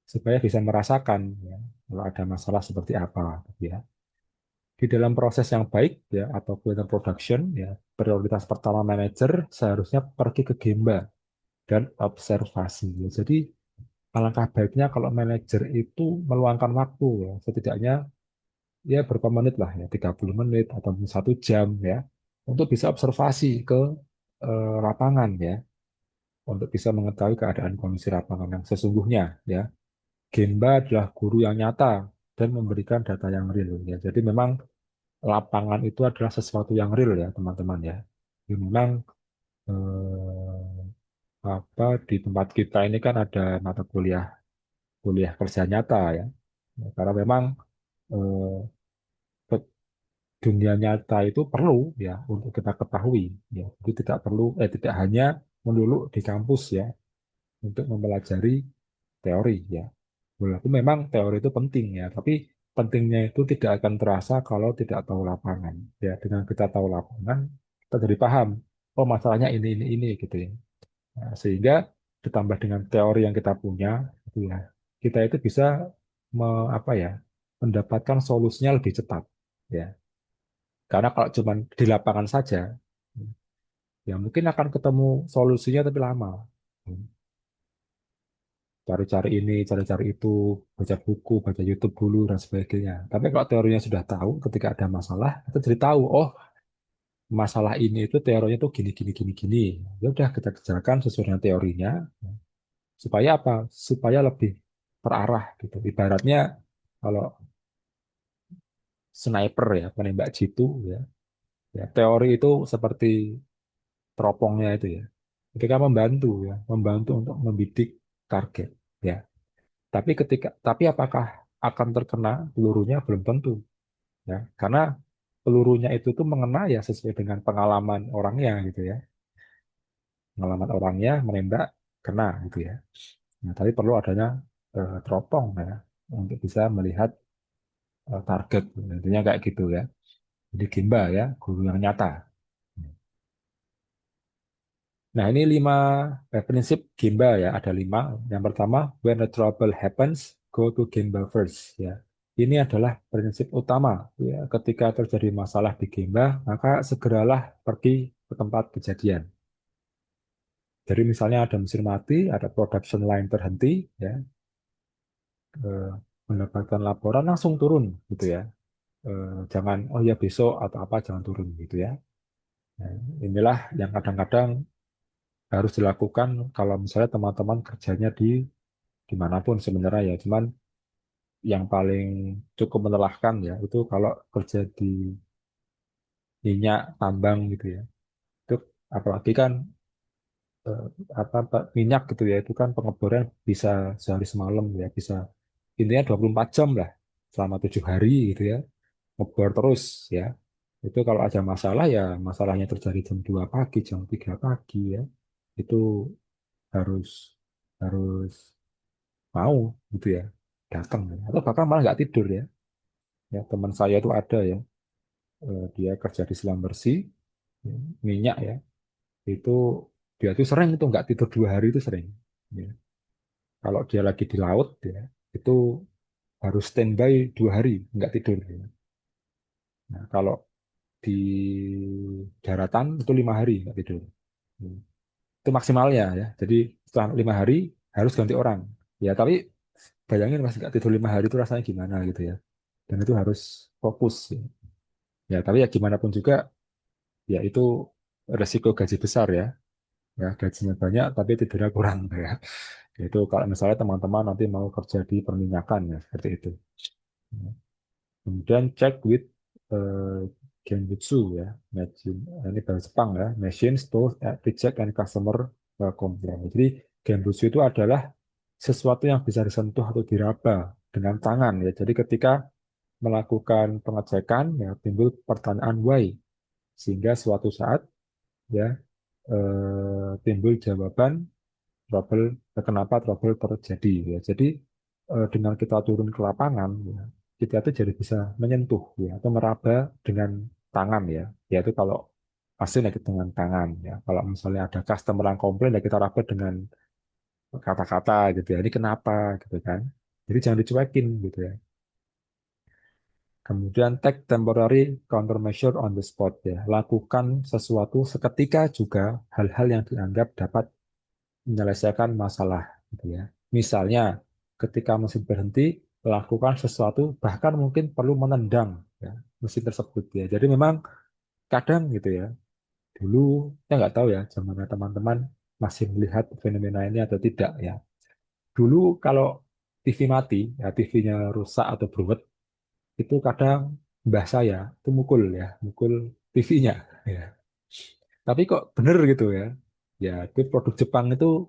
supaya bisa merasakan ya kalau ada masalah seperti apa gitu ya. Di dalam proses yang baik ya atau production ya, prioritas pertama manajer seharusnya pergi ke Gemba dan observasi ya. Jadi alangkah baiknya kalau manajer itu meluangkan waktu ya, setidaknya ya berapa menit lah ya, 30 menit atau 1 jam ya, untuk bisa observasi ke lapangan ya, untuk bisa mengetahui keadaan kondisi lapangan yang sesungguhnya ya. Gemba adalah guru yang nyata dan memberikan data yang real ya. Jadi memang lapangan itu adalah sesuatu yang real ya teman-teman ya. Jadi memang apa di tempat kita ini kan ada mata kuliah kuliah kerja nyata ya. Ya, karena memang eh, dunia nyata itu perlu ya untuk kita ketahui ya. Jadi tidak hanya melulu di kampus ya untuk mempelajari teori ya. Walaupun memang teori itu penting ya, tapi pentingnya itu tidak akan terasa kalau tidak tahu lapangan. Ya, dengan kita tahu lapangan, kita jadi paham, oh masalahnya ini gitu ya. Nah, sehingga ditambah dengan teori yang kita punya, itu ya, kita itu bisa apa ya, mendapatkan solusinya lebih cepat. Ya, karena kalau cuma di lapangan saja, ya mungkin akan ketemu solusinya tapi lama. Cari-cari ini, cari-cari itu, baca buku, baca YouTube dulu dan sebagainya. Tapi kalau teorinya sudah tahu, ketika ada masalah, kita jadi tahu, oh masalah ini itu teorinya tuh gini, gini, gini, gini. Ya udah kita kerjakan sesuai dengan teorinya, supaya apa? Supaya lebih terarah gitu. Ibaratnya kalau sniper ya, penembak jitu ya, ya teori itu seperti teropongnya itu ya. Ketika membantu ya, membantu untuk membidik target ya. Tapi apakah akan terkena pelurunya belum tentu ya. Karena pelurunya itu tuh mengena ya sesuai dengan pengalaman orangnya gitu ya. Pengalaman orangnya menembak kena gitu ya. Nah, tapi perlu adanya teropong ya untuk bisa melihat target. Intinya kayak gitu ya. Jadi Gimba ya, guru yang nyata. Nah, ini prinsip Gemba ya, ada 5. Yang pertama, when a trouble happens, go to Gemba first ya. Ini adalah prinsip utama ya. Ketika terjadi masalah di Gemba, maka segeralah pergi ke tempat kejadian. Jadi misalnya ada mesin mati, ada production line terhenti ya, eh, mendapatkan laporan langsung turun gitu ya. Jangan oh ya besok atau apa jangan turun gitu ya. Nah, inilah yang kadang-kadang harus dilakukan kalau misalnya teman-teman kerjanya di dimanapun sebenarnya ya. Cuman yang paling cukup melelahkan ya itu kalau kerja di minyak tambang gitu ya. Itu apalagi kan eh, minyak gitu ya itu kan pengeboran bisa sehari semalam ya bisa intinya 24 jam lah selama 7 hari gitu ya ngebor terus ya itu kalau ada masalah ya masalahnya terjadi jam 2 pagi jam 3 pagi ya itu harus harus mau gitu ya datang ya. Atau bahkan malah nggak tidur ya ya teman saya itu ada ya dia kerja di selam bersih ya, minyak ya itu dia tuh sering itu nggak tidur 2 hari itu sering ya. Kalau dia lagi di laut ya itu harus standby 2 hari nggak tidur ya. Nah, kalau di daratan itu 5 hari nggak tidur. Hmm. Itu maksimalnya ya. Jadi setelah 5 hari harus ganti orang. Ya tapi bayangin mas nggak tidur 5 hari itu rasanya gimana gitu ya. Dan itu harus fokus. Ya, ya tapi ya gimana pun juga ya itu resiko gaji besar ya. Ya gajinya banyak tapi tidurnya kurang ya. Itu kalau misalnya teman-teman nanti mau kerja di perminyakan ya seperti itu. Ya. Kemudian check with eh, Genbutsu ya, machine ini bahasa Jepang ya, machine store reject and customer complaint. Jadi Genbutsu itu adalah sesuatu yang bisa disentuh atau diraba dengan tangan ya. Jadi ketika melakukan pengecekan ya timbul pertanyaan why sehingga suatu saat ya timbul jawaban trouble kenapa trouble terjadi ya. Jadi dengan kita turun ke lapangan ya, kita tuh jadi bisa menyentuh ya atau meraba dengan tangan ya. Yaitu kalau hasilnya dengan tangan ya. Kalau misalnya ada customer yang komplain ya kita raba dengan kata-kata gitu ya. Ini kenapa gitu kan. Jadi jangan dicuekin gitu ya. Kemudian take temporary countermeasure on the spot ya. Lakukan sesuatu seketika juga hal-hal yang dianggap dapat menyelesaikan masalah gitu ya. Misalnya ketika mesin berhenti lakukan sesuatu bahkan mungkin perlu menendang ya, mesin tersebut ya. Jadi memang kadang gitu ya. Dulu saya nggak tahu ya zaman teman-teman masih melihat fenomena ini atau tidak ya. Dulu kalau TV mati ya TV-nya rusak atau bruwet itu kadang mbah saya itu mukul ya, mukul TV-nya ya. Tapi kok bener gitu ya. Ya, itu produk Jepang itu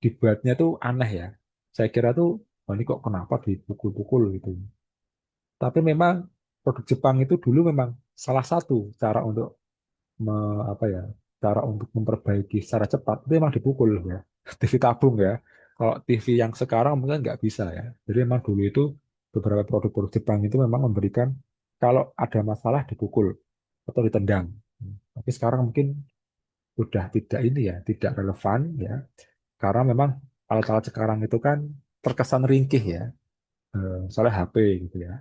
dibuatnya tuh aneh ya. Saya kira tuh, oh ini kok kenapa dipukul-pukul gitu. Tapi memang produk Jepang itu dulu memang salah satu cara untuk apa ya, cara untuk memperbaiki secara cepat itu memang dipukul ya. TV tabung ya. Kalau TV yang sekarang mungkin nggak bisa ya. Jadi memang dulu itu beberapa produk-produk Jepang itu memang memberikan kalau ada masalah dipukul atau ditendang. Tapi sekarang mungkin udah tidak ini ya, tidak relevan ya. Karena memang alat-alat sekarang itu kan terkesan ringkih ya. Misalnya HP gitu ya.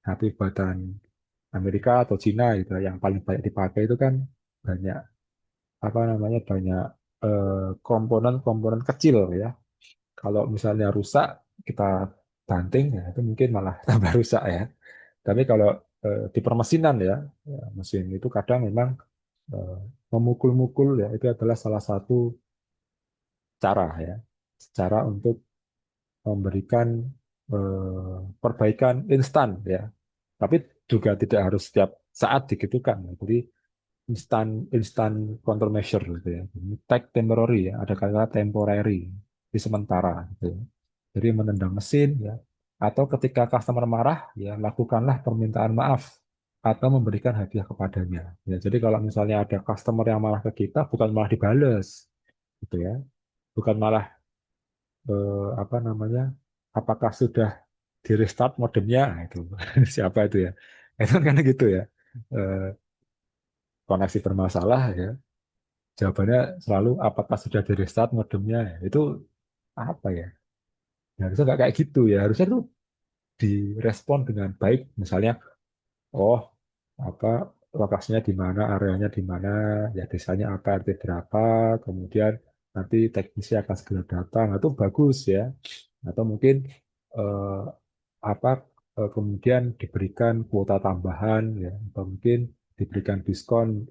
HP buatan Amerika atau Cina gitu ya, yang paling banyak dipakai itu kan banyak apa namanya banyak komponen-komponen kecil ya. Kalau misalnya rusak kita banting ya itu mungkin malah tambah rusak ya. Tapi kalau di permesinan ya, ya, mesin itu kadang memang eh, memukul-mukul ya itu adalah salah satu cara ya. Cara untuk memberikan perbaikan instan ya. Tapi juga tidak harus setiap saat digitukan. Ya. Jadi instan instan countermeasure gitu ya. Ini take temporary ya, ada kata temporary di sementara gitu ya. Jadi menendang mesin ya. Atau ketika customer marah ya lakukanlah permintaan maaf atau memberikan hadiah kepadanya. Ya, jadi kalau misalnya ada customer yang marah ke kita bukan malah dibales gitu ya. Bukan malah apa namanya? Apakah sudah di restart modemnya? Nah, itu siapa itu ya? Itu kan gitu ya. Eh, Koneksi bermasalah ya. Jawabannya selalu apakah sudah di restart modemnya? Itu apa ya? Ya, harusnya nggak kayak gitu ya. Harusnya itu direspon dengan baik. Misalnya, oh apa lokasinya di mana, areanya di mana, ya desanya apa, RT berapa, kemudian nanti teknisi akan segera datang. Nah, itu bagus ya. Atau mungkin apa kemudian diberikan kuota tambahan ya atau mungkin diberikan diskon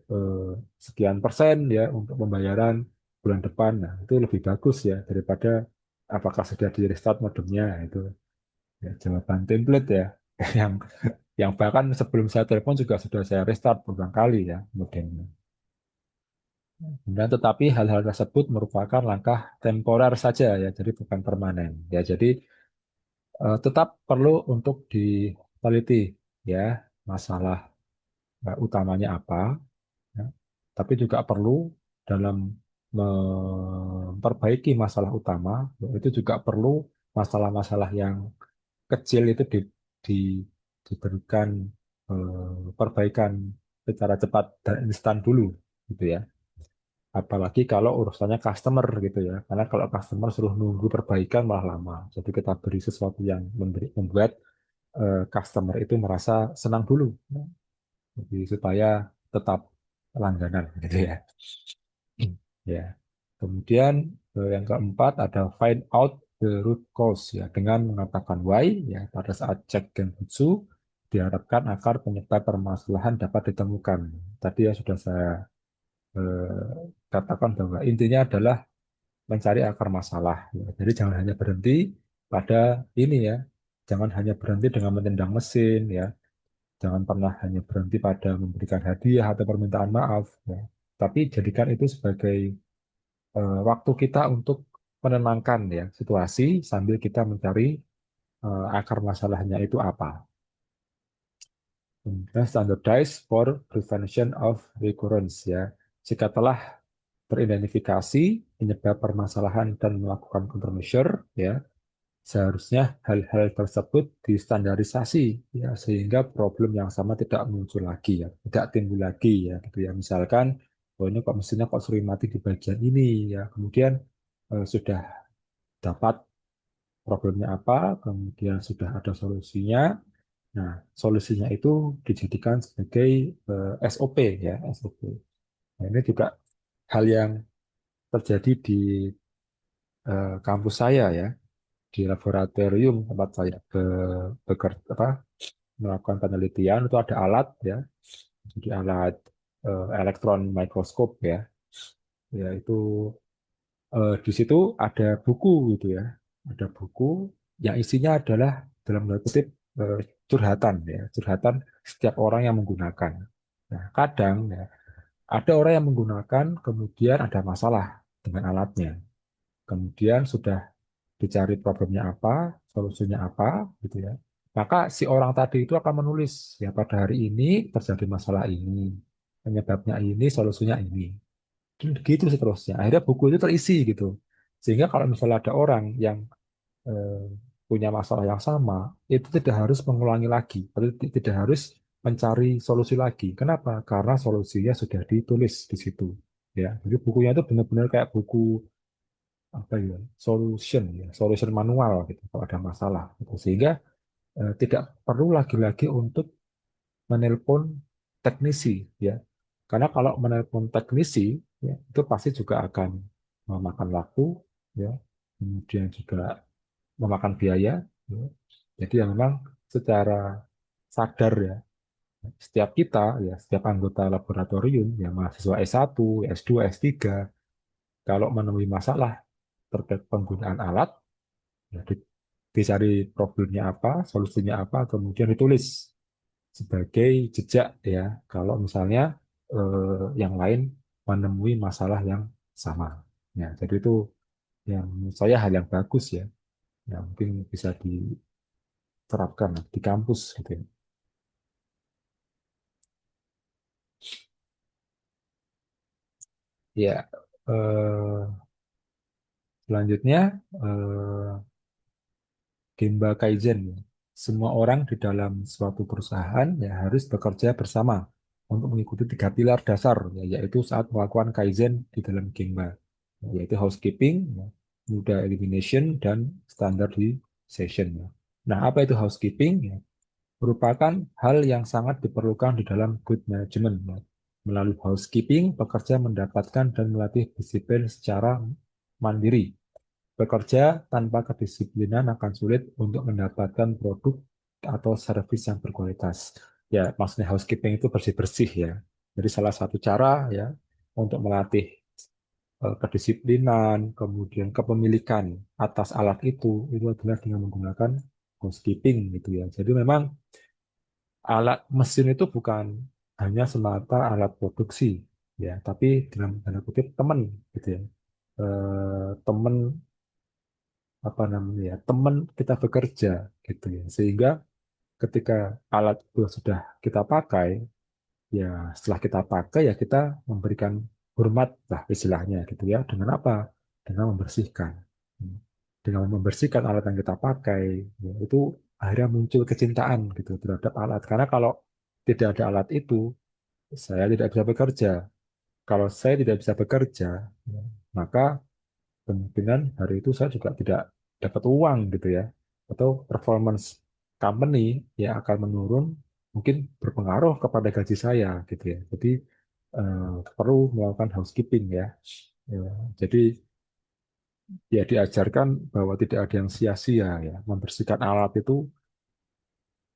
sekian persen ya untuk pembayaran bulan depan. Nah, itu lebih bagus ya daripada apakah sudah di restart modemnya itu ya, jawaban template ya yang bahkan sebelum saya telepon juga sudah saya restart beberapa kali ya modemnya. Dan tetapi hal-hal tersebut merupakan langkah temporer saja ya, jadi bukan permanen. Ya, jadi tetap perlu untuk diteliti ya masalah utamanya apa, ya. Tapi juga perlu dalam memperbaiki masalah utama, itu juga perlu masalah-masalah yang kecil itu di- diberikan perbaikan secara cepat dan instan dulu, gitu ya. Apalagi kalau urusannya customer gitu ya. Karena kalau customer suruh nunggu perbaikan malah lama. Jadi kita beri sesuatu yang membuat customer itu merasa senang dulu. Jadi supaya tetap langganan gitu ya. Ya. Kemudian yang keempat ada find out the root cause ya dengan mengatakan why ya pada saat cek Genbutsu diharapkan agar penyebab permasalahan dapat ditemukan. Tadi ya sudah saya katakan bahwa intinya adalah mencari akar masalah. Ya. Jadi jangan hanya berhenti pada ini ya, jangan hanya berhenti dengan mentendang mesin ya, jangan pernah hanya berhenti pada memberikan hadiah atau permintaan maaf ya. Tapi jadikan itu sebagai waktu kita untuk menenangkan ya situasi sambil kita mencari akar masalahnya itu apa. Kemudian standardize for prevention of recurrence ya. Jika telah teridentifikasi penyebab permasalahan dan melakukan countermeasure ya, seharusnya hal-hal tersebut distandarisasi ya sehingga problem yang sama tidak muncul lagi ya, tidak timbul lagi ya gitu ya. Misalkan, oh ini kok mesinnya kok sering mati di bagian ini ya. Kemudian sudah dapat problemnya apa, kemudian sudah ada solusinya. Nah, solusinya itu dijadikan sebagai SOP ya, SOP. Nah, ini juga hal yang terjadi di kampus saya ya, di laboratorium tempat saya bekerja apa melakukan penelitian itu ada alat ya, jadi alat elektron mikroskop ya, itu di situ ada buku gitu ya, ada buku yang isinya adalah dalam tanda kutip eh, curhatan ya, curhatan setiap orang yang menggunakan. Nah, kadang ya ada orang yang menggunakan kemudian ada masalah dengan alatnya, kemudian sudah dicari problemnya apa, solusinya apa, gitu ya. Maka si orang tadi itu akan menulis, ya pada hari ini terjadi masalah ini, penyebabnya ini, solusinya ini. Dan begitu seterusnya. Akhirnya buku itu terisi gitu. Sehingga kalau misalnya ada orang yang eh, punya masalah yang sama, itu tidak harus mengulangi lagi, atau tidak harus mencari solusi lagi. Kenapa? Karena solusinya sudah ditulis di situ. Ya, jadi bukunya itu benar-benar kayak buku apa ya solution manual gitu kalau ada masalah gitu. Sehingga tidak perlu lagi-lagi untuk menelpon teknisi ya karena kalau menelpon teknisi ya itu pasti juga akan memakan waktu ya kemudian juga memakan biaya ya. Jadi ya memang secara sadar ya setiap kita ya setiap anggota laboratorium ya mahasiswa S1 S2 S3 kalau menemui masalah terkait penggunaan alat ya, dicari problemnya apa, solusinya apa, kemudian ditulis sebagai jejak ya. Kalau misalnya yang lain menemui masalah yang sama. Ya, jadi itu yang menurut saya hal yang bagus ya, yang mungkin bisa diterapkan di kampus gitu ya. Ya, selanjutnya Gemba Kaizen. Ya. Semua orang di dalam suatu perusahaan ya harus bekerja bersama untuk mengikuti tiga pilar dasar, ya, yaitu saat melakukan Kaizen di dalam Gemba, yaitu housekeeping, ya, muda elimination, dan standardization. Ya. Nah, apa itu housekeeping? Ya, merupakan hal yang sangat diperlukan di dalam good management. Ya. Melalui housekeeping, pekerja mendapatkan dan melatih disiplin secara mandiri. Bekerja tanpa kedisiplinan akan sulit untuk mendapatkan produk atau servis yang berkualitas. Ya, maksudnya housekeeping itu bersih-bersih ya. Jadi salah satu cara ya untuk melatih kedisiplinan, kemudian kepemilikan atas alat itu adalah dengan menggunakan housekeeping gitu ya. Jadi memang alat mesin itu bukan hanya semata alat produksi ya, tapi dalam tanda kutip teman gitu ya. Teman apa namanya ya, teman kita bekerja gitu ya. Sehingga ketika alat itu sudah kita pakai, ya setelah kita pakai ya kita memberikan hormat lah istilahnya gitu ya. Dengan apa? Dengan membersihkan. Hmm. Dengan membersihkan alat yang kita pakai, ya, itu akhirnya muncul kecintaan gitu terhadap alat. Karena kalau tidak ada alat itu, saya tidak bisa bekerja. Kalau saya tidak bisa bekerja, ya, maka kemungkinan hari itu saya juga tidak dapat uang gitu ya. Atau performance company ya akan menurun, mungkin berpengaruh kepada gaji saya gitu ya. Jadi perlu melakukan housekeeping ya. Ya, jadi ya diajarkan bahwa tidak ada yang sia-sia ya. Membersihkan alat itu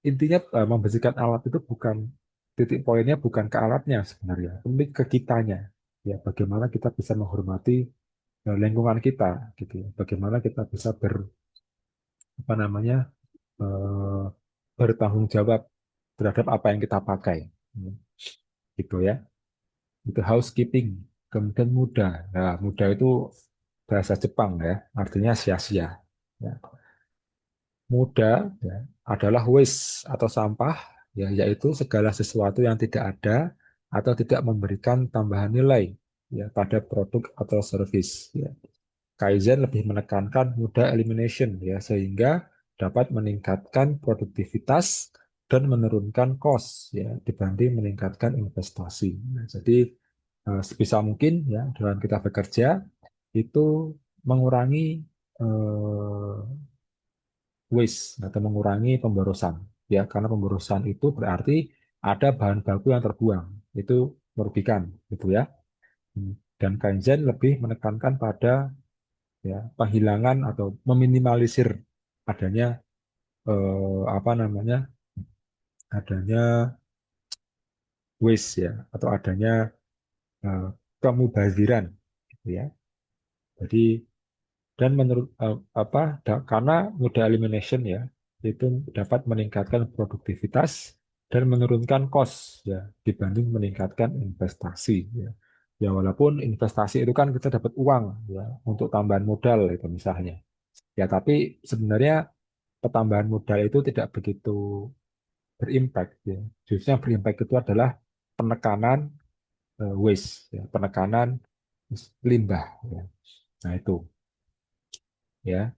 intinya membersihkan alat itu bukan titik poinnya bukan ke alatnya sebenarnya, tapi ke kitanya. Ya, bagaimana kita bisa menghormati lingkungan kita gitu ya. Bagaimana kita bisa apa namanya eh, bertanggung jawab terhadap apa yang kita pakai. Hmm, gitu ya. Itu housekeeping. Kemudian muda. Nah, muda itu bahasa Jepang ya, artinya sia-sia. Ya. Muda ya, adalah waste atau sampah, ya, yaitu segala sesuatu yang tidak ada atau tidak memberikan tambahan nilai ya pada produk atau service. Ya. Kaizen lebih menekankan muda elimination ya sehingga dapat meningkatkan produktivitas dan menurunkan cost ya dibanding meningkatkan investasi. Nah, jadi sebisa mungkin ya dalam kita bekerja itu mengurangi eh, waste atau mengurangi pemborosan ya karena pemborosan itu berarti ada bahan baku yang terbuang itu merugikan gitu ya. Dan Kaizen lebih menekankan pada ya penghilangan atau meminimalisir adanya apa namanya adanya waste ya atau adanya eh, kemubaziran gitu ya. Jadi dan menurut karena mudah elimination ya itu dapat meningkatkan produktivitas dan menurunkan cost ya dibanding meningkatkan investasi ya. Ya walaupun investasi itu kan kita dapat uang ya untuk tambahan modal itu misalnya. Ya tapi sebenarnya pertambahan modal itu tidak begitu berimpact ya. Justru yang berimpact itu adalah penekanan waste ya, penekanan limbah ya. Nah itu ya.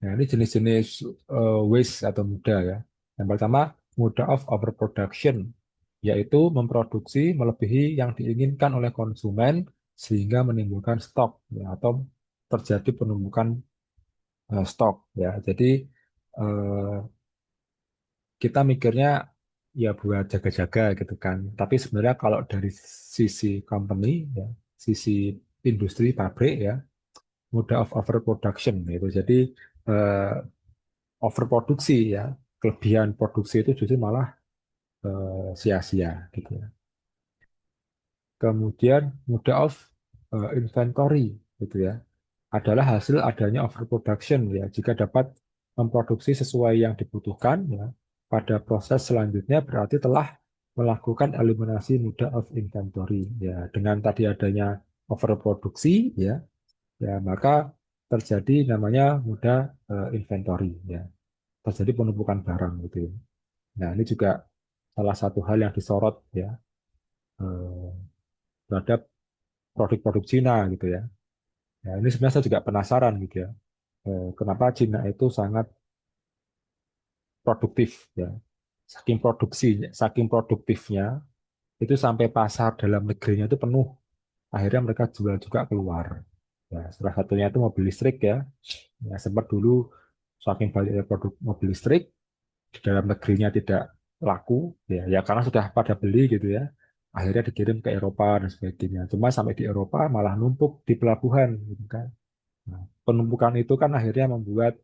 Nah, ini jenis-jenis waste atau mudah ya. Yang pertama, mudah of overproduction, yaitu memproduksi melebihi yang diinginkan oleh konsumen sehingga menimbulkan stok ya, atau terjadi penumpukan stok ya. Jadi eh, kita mikirnya ya buat jaga-jaga gitu kan. Tapi sebenarnya kalau dari sisi company ya, sisi industri pabrik ya, mudah of overproduction gitu. Jadi eh, overproduksi ya, kelebihan produksi itu justru malah sia-sia gitu ya. Kemudian mudah of inventory gitu ya, adalah hasil adanya overproduction ya. Jika dapat memproduksi sesuai yang dibutuhkan ya, pada proses selanjutnya berarti telah melakukan eliminasi mudah of inventory ya. Dengan tadi adanya overproduksi ya, ya maka terjadi namanya mudah inventory ya. Terjadi penumpukan barang gitu ya. Nah, ini juga salah satu hal yang disorot ya eh, terhadap produk-produk Cina gitu ya. Ya, ini sebenarnya saya juga penasaran gitu ya. Kenapa Cina itu sangat produktif ya. Saking produktifnya itu sampai pasar dalam negerinya itu penuh. Akhirnya mereka jual juga keluar. Ya, salah satunya itu mobil listrik ya. Ya, sempat dulu saking banyaknya produk mobil listrik di dalam negerinya tidak laku ya ya karena sudah pada beli gitu ya akhirnya dikirim ke Eropa dan sebagainya cuma sampai di Eropa malah numpuk di pelabuhan gitu kan. Nah, penumpukan itu kan akhirnya membuat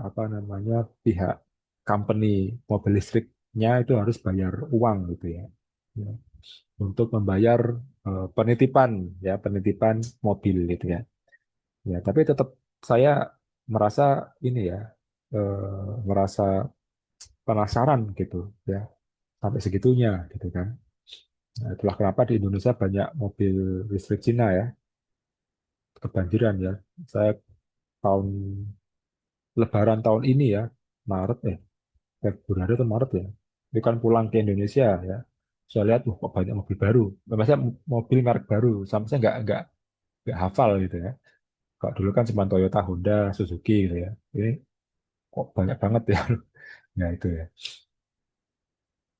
apa namanya, pihak company mobil listriknya itu harus bayar uang gitu ya. Ya, untuk membayar penitipan, ya penitipan mobil gitu ya. Ya, tapi tetap saya merasa ini ya, merasa penasaran gitu ya, sampai segitunya gitu kan. Nah, itulah kenapa di Indonesia banyak mobil listrik Cina ya, kebanjiran ya. Saya tahun Lebaran tahun ini ya, Maret Februari atau Maret ya, itu kan pulang ke Indonesia ya. Saya lihat, wah kok banyak mobil baru. Maksudnya mobil merek baru, sampai saya nggak hafal gitu ya. Kalau dulu kan cuma Toyota, Honda, Suzuki gitu ya. Ini kok banyak banget ya. Nah itu ya.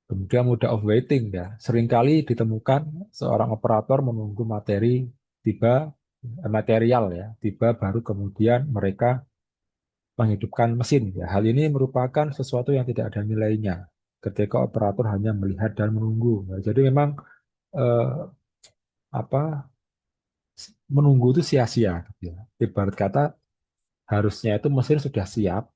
Kemudian mudah of waiting ya. Seringkali ditemukan seorang operator menunggu tiba, material ya, tiba baru kemudian mereka menghidupkan mesin ya. Hal ini merupakan sesuatu yang tidak ada nilainya ketika operator hanya melihat dan menunggu. Ya, jadi memang eh, apa menunggu itu sia-sia gitu ya. Ibarat kata harusnya itu mesin sudah siap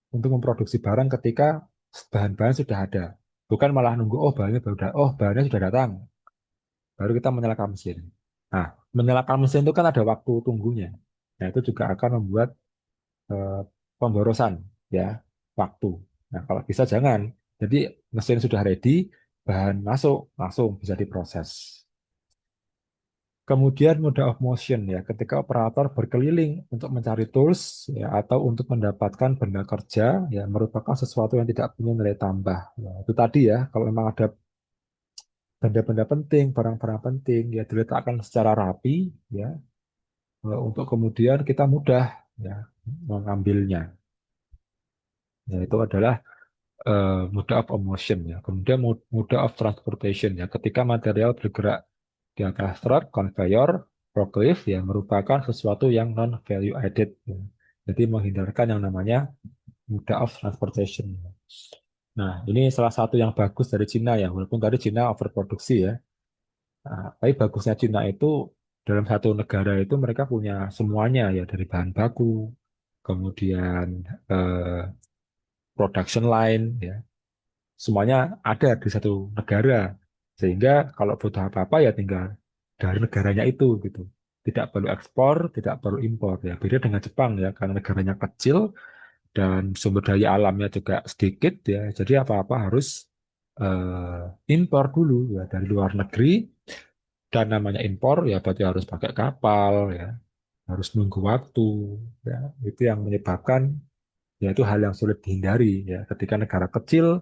untuk memproduksi barang ketika bahan-bahan sudah ada. Bukan malah nunggu, oh bahannya baru oh bahannya sudah datang, baru kita menyalakan mesin. Nah, menyalakan mesin itu kan ada waktu tunggunya. Nah, itu juga akan membuat eh, pemborosan ya waktu. Nah, kalau bisa jangan. Jadi mesin sudah ready, bahan masuk langsung bisa diproses. Kemudian mode of motion ya, ketika operator berkeliling untuk mencari tools ya atau untuk mendapatkan benda kerja ya merupakan sesuatu yang tidak punya nilai tambah. Ya, itu tadi ya, kalau memang ada benda-benda penting, barang-barang penting ya diletakkan secara rapi ya, untuk kemudian kita mudah ya mengambilnya. Ya, itu adalah mode of motion ya. Kemudian mode of transportation ya. Ketika material bergerak di atas truk, conveyor, forklift ya merupakan sesuatu yang non value added. Ya. Jadi menghindarkan yang namanya mode of transportation. Ya. Nah, ini salah satu yang bagus dari Cina ya. Walaupun tadi Cina overproduksi ya. Nah, tapi bagusnya Cina itu dalam satu negara itu mereka punya semuanya ya, dari bahan baku, kemudian eh, production line ya, semuanya ada di satu negara, sehingga kalau butuh apa-apa ya tinggal dari negaranya itu gitu, tidak perlu ekspor, tidak perlu impor ya. Beda dengan Jepang ya, karena negaranya kecil dan sumber daya alamnya juga sedikit ya, jadi apa-apa harus impor dulu ya dari luar negeri. Dan namanya impor ya berarti harus pakai kapal ya, harus nunggu waktu ya. Itu yang menyebabkan ya itu hal yang sulit dihindari ya ketika negara kecil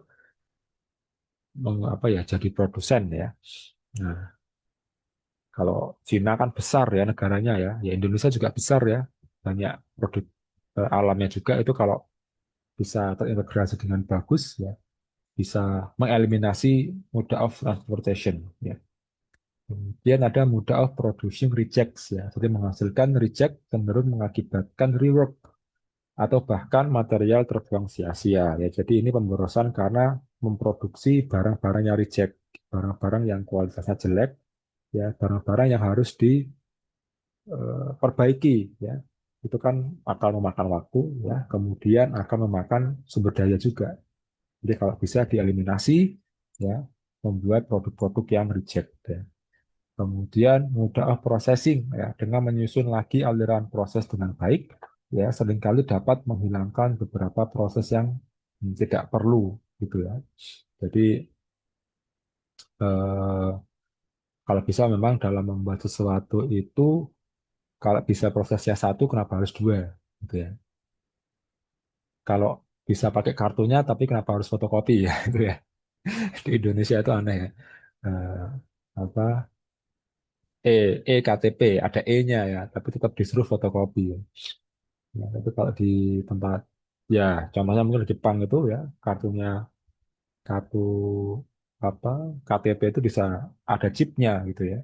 apa ya jadi produsen ya. Nah, kalau Cina kan besar ya negaranya ya, ya Indonesia juga besar ya, banyak produk alamnya juga, itu kalau bisa terintegrasi dengan bagus ya, bisa mengeliminasi mode of transportation ya. Kemudian ada mode of producing rejects ya, jadi menghasilkan reject cenderung mengakibatkan rework atau bahkan material terbuang sia-sia ya. Jadi ini pemborosan karena memproduksi barang-barang yang reject, barang-barang yang kualitasnya jelek ya, barang-barang yang harus diperbaiki ya. Itu kan akan memakan waktu ya, kemudian akan memakan sumber daya juga. Jadi kalau bisa dieliminasi ya, membuat produk-produk yang reject ya. Kemudian mudah processing ya, dengan menyusun lagi aliran proses dengan baik ya, seringkali dapat menghilangkan beberapa proses yang tidak perlu gitu ya. Jadi eh, kalau bisa memang dalam membuat sesuatu itu, kalau bisa prosesnya satu, kenapa harus dua gitu ya. Kalau bisa pakai kartunya, tapi kenapa harus fotokopi ya itu ya. Di Indonesia itu aneh ya. Eh, apa KTP ada E-nya ya, tapi tetap disuruh fotokopi. Ya. Nah, tapi kalau di tempat, ya contohnya mungkin di Jepang itu ya, kartunya, kartu apa KTP itu bisa ada chipnya gitu ya.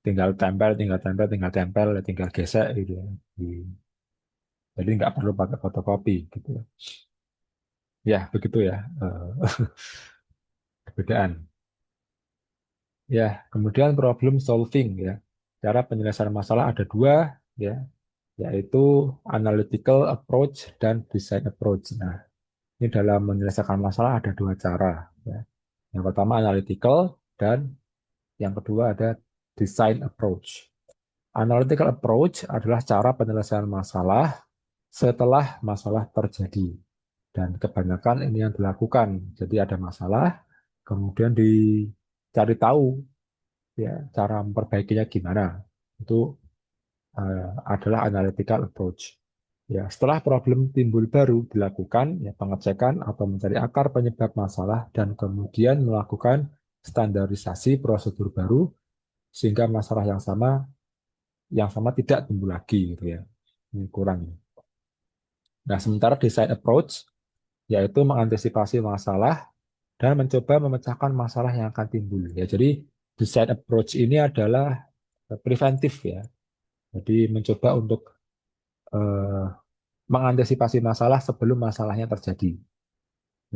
Tinggal tempel, tinggal tempel, tinggal tempel, ya tinggal gesek gitu ya. Jadi nggak perlu pakai fotokopi gitu ya. Ya begitu ya, perbedaan. Ya, kemudian problem solving ya. Cara penyelesaian masalah ada dua ya. yaitu analytical approach dan design approach. Nah, ini dalam menyelesaikan masalah ada dua cara. Ya. Yang pertama analytical dan yang kedua ada design approach. Analytical approach adalah cara penyelesaian masalah setelah masalah terjadi. Dan kebanyakan ini yang dilakukan. Jadi ada masalah, kemudian dicari tahu ya cara memperbaikinya gimana. Itu adalah analytical approach. Ya, setelah problem timbul baru dilakukan ya pengecekan atau mencari akar penyebab masalah dan kemudian melakukan standarisasi prosedur baru sehingga masalah yang sama tidak timbul lagi gitu ya. Ini kurang. Nah, sementara design approach yaitu mengantisipasi masalah dan mencoba memecahkan masalah yang akan timbul ya. Jadi design approach ini adalah preventif ya. Jadi mencoba untuk eh, mengantisipasi masalah sebelum masalahnya terjadi.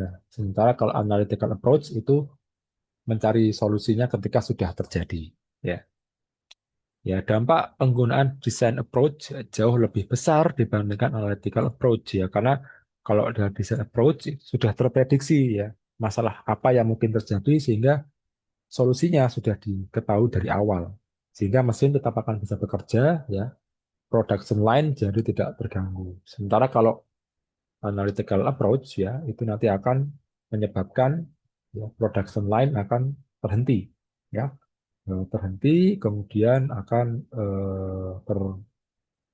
Nah, sementara kalau analytical approach itu mencari solusinya ketika sudah terjadi. Ya, ya dampak penggunaan design approach jauh lebih besar dibandingkan analytical approach ya, karena kalau ada design approach sudah terprediksi ya masalah apa yang mungkin terjadi sehingga solusinya sudah diketahui dari awal, sehingga mesin tetap akan bisa bekerja ya, production line jadi tidak terganggu. Sementara kalau analytical approach ya itu nanti akan menyebabkan ya, production line akan terhenti ya. Terhenti kemudian akan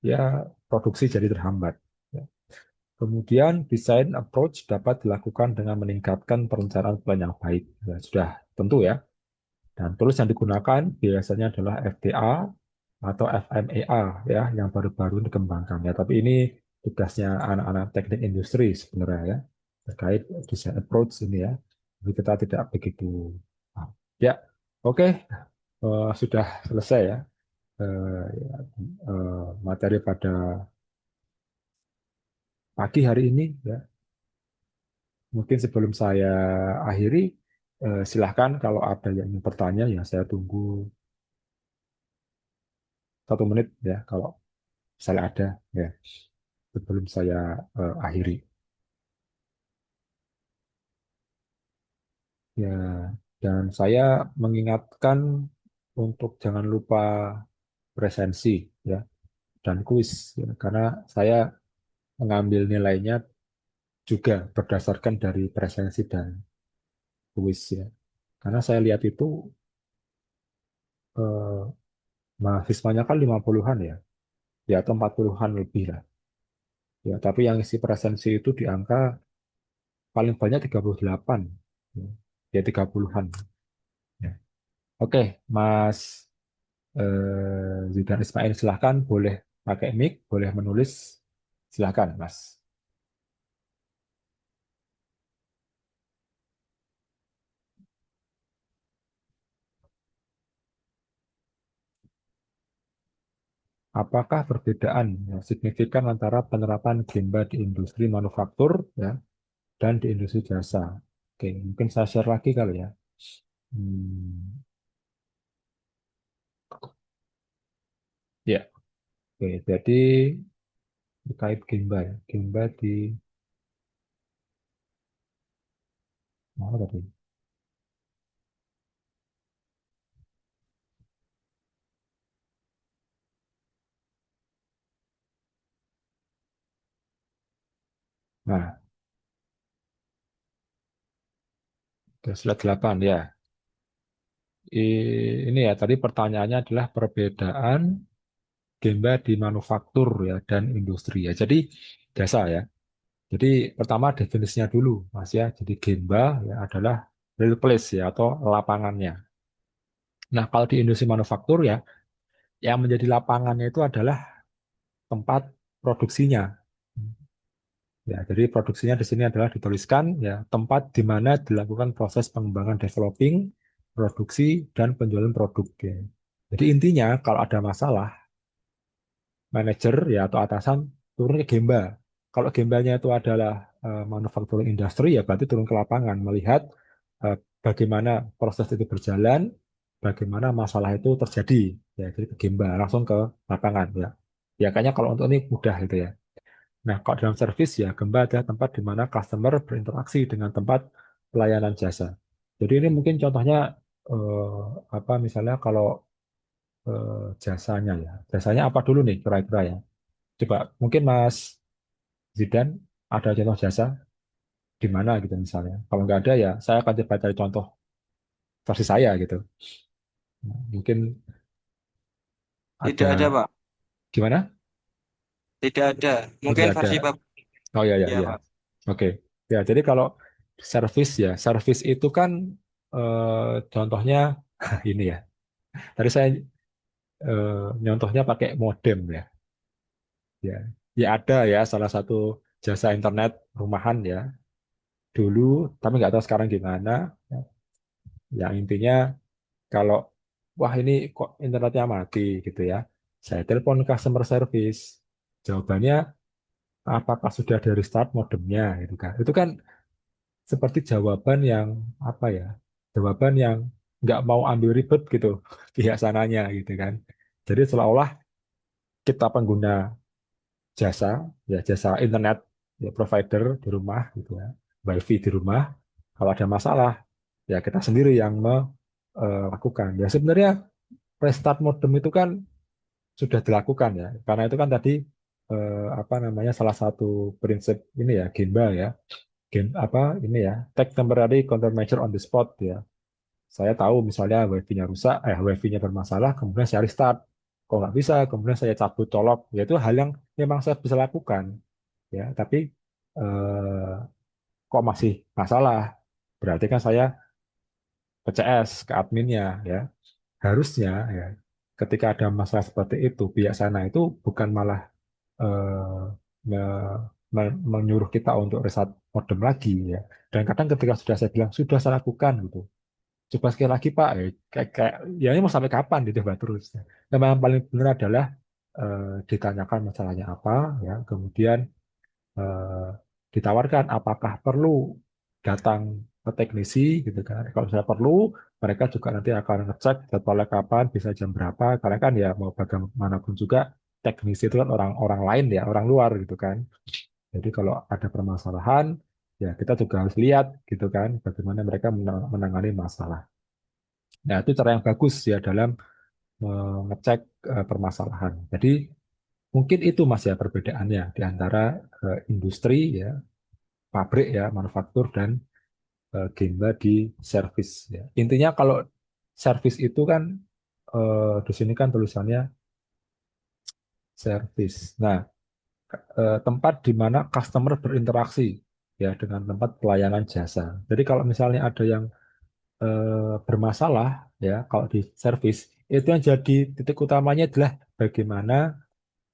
ya produksi jadi terhambat ya. Kemudian desain approach dapat dilakukan dengan meningkatkan perencanaan plan yang baik ya, sudah tentu ya, dan tools yang digunakan biasanya adalah FDA atau FMEA ya yang baru-baru dikembangkan ya. Tapi ini tugasnya anak-anak teknik industri sebenarnya ya terkait design approach ini ya. Jadi kita tidak begitu paham. Ya, oke. Sudah selesai ya, ya, materi pada pagi hari ini ya. Mungkin sebelum saya akhiri, silahkan kalau ada yang ingin bertanya ya saya tunggu 1 menit ya kalau misalnya ada ya sebelum saya akhiri. Ya, dan saya mengingatkan untuk jangan lupa presensi ya dan kuis ya, karena saya mengambil nilainya juga berdasarkan dari presensi dan kuis ya. Karena saya lihat itu eh, mahasiswanya kan 50-an ya atau 40-an lebih lah. Ya, tapi yang isi presensi itu di angka paling banyak 38. Ya, ya 30-an. Ya. Oke, Mas Zidan Ismail silahkan boleh pakai mic, boleh menulis, silahkan Mas. Apakah perbedaan yang signifikan antara penerapan Gemba di industri manufaktur ya dan di industri jasa? Oke, mungkin saya share lagi kali ya. Hmm, ya, oke. Jadi terkait Gemba ya, Gemba di mana tadi? Nah, ke slide 8 ya. Ini ya tadi pertanyaannya adalah perbedaan Gemba di manufaktur ya dan industri ya. Jadi jasa ya. Jadi pertama definisinya dulu, Mas ya. Jadi Gemba ya adalah real place ya atau lapangannya. Nah, kalau di industri manufaktur ya, yang menjadi lapangannya itu adalah tempat produksinya. Ya, jadi produksinya di sini adalah dituliskan ya tempat di mana dilakukan proses pengembangan developing, produksi dan penjualan produk. Ya. Jadi intinya kalau ada masalah, manajer ya atau atasan turun ke Gemba. Kalau Gembanya itu adalah manufacturing industry ya berarti turun ke lapangan melihat bagaimana proses itu berjalan, bagaimana masalah itu terjadi. Ya, jadi ke Gemba langsung ke lapangan ya. Ya kayaknya kalau untuk ini mudah gitu ya. Nah, kalau dalam service ya, Gemba adalah tempat di mana customer berinteraksi dengan tempat pelayanan jasa. Jadi ini mungkin contohnya apa misalnya kalau jasanya ya. Jasanya apa dulu nih kira-kira ya? Coba mungkin Mas Zidan ada contoh jasa di mana gitu misalnya. Kalau nggak ada ya saya akan coba cari contoh versi saya gitu. Nah, mungkin Tidak ada, ada Pak. gimana? Tidak ada. Oh, Mungkin tidak ada. versi Pak. Oh ya ya Ya, ya. Pak. Oke. Ya, jadi kalau service ya, service itu kan contohnya ini ya. Tadi saya nyontohnya pakai modem ya. Ya, ya ada ya salah satu jasa internet rumahan ya dulu, tapi nggak tahu sekarang gimana. Ya, yang intinya kalau wah ini kok internetnya mati gitu ya, saya telepon customer service. Jawabannya apakah sudah ada restart modemnya gitu kan? Itu kan seperti jawaban yang apa ya? Jawaban yang nggak mau ambil ribet gitu pihak sananya gitu kan. Jadi seolah-olah kita pengguna jasa ya jasa internet ya provider di rumah gitu ya, wifi di rumah. Kalau ada masalah ya kita sendiri yang melakukan. Ya sebenarnya restart modem itu kan sudah dilakukan ya, karena itu kan tadi apa namanya salah satu prinsip ini ya Gemba ya. Apa ini ya take temporary countermeasure on the spot ya. Saya tahu misalnya wifi-nya rusak, wifi-nya bermasalah, kemudian saya restart. Kalau nggak bisa, kemudian saya cabut colok. Ya itu hal yang memang saya bisa lakukan. Ya, tapi kok masih masalah? Berarti kan saya ke CS, ke adminnya, ya. Harusnya ya, ketika ada masalah seperti itu, pihak sana itu bukan malah eh, menyuruh kita untuk reset modem lagi ya. Dan kadang ketika sudah saya bilang sudah saya lakukan gitu, coba sekali lagi Pak, kayak ya ini mau sampai kapan dicoba terus. Nah, yang paling benar adalah ditanyakan masalahnya apa, ya, kemudian eh, ditawarkan apakah perlu datang ke teknisi gitu kan. Kalau saya perlu, mereka juga nanti akan ngecek jadwalnya kapan, bisa jam berapa. Karena kan ya mau bagaimanapun juga teknisi itu kan orang-orang lain ya, orang luar gitu kan. Jadi kalau ada permasalahan, ya kita juga harus lihat gitu kan, bagaimana mereka menangani masalah. Nah, itu cara yang bagus ya dalam mengecek permasalahan. Jadi mungkin itu Mas ya perbedaannya di antara industri ya, pabrik ya, manufaktur dan Gemba di service ya. Intinya kalau service itu kan di sini kan tulisannya service. Nah, tempat di mana customer berinteraksi ya dengan tempat pelayanan jasa. Jadi kalau misalnya ada yang bermasalah ya kalau di service itu yang jadi titik utamanya adalah bagaimana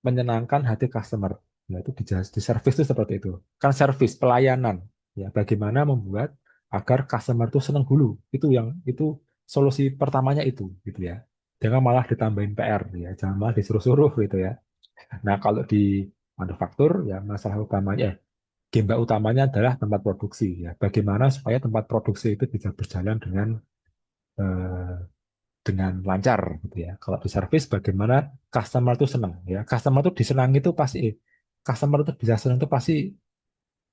menyenangkan hati customer. Nah, itu di service itu seperti itu. Kan service pelayanan ya bagaimana membuat agar customer itu senang dulu. Itu solusi pertamanya itu gitu ya. Jangan malah ditambahin PR ya, jangan malah disuruh-suruh gitu ya. Nah, kalau di manufaktur ya masalah utamanya gemba utamanya adalah tempat produksi ya. Bagaimana supaya tempat produksi itu bisa berjalan eh, dengan lancar gitu ya. Kalau di service bagaimana customer itu senang ya. Customer itu disenangi itu pasti customer itu bisa senang itu pasti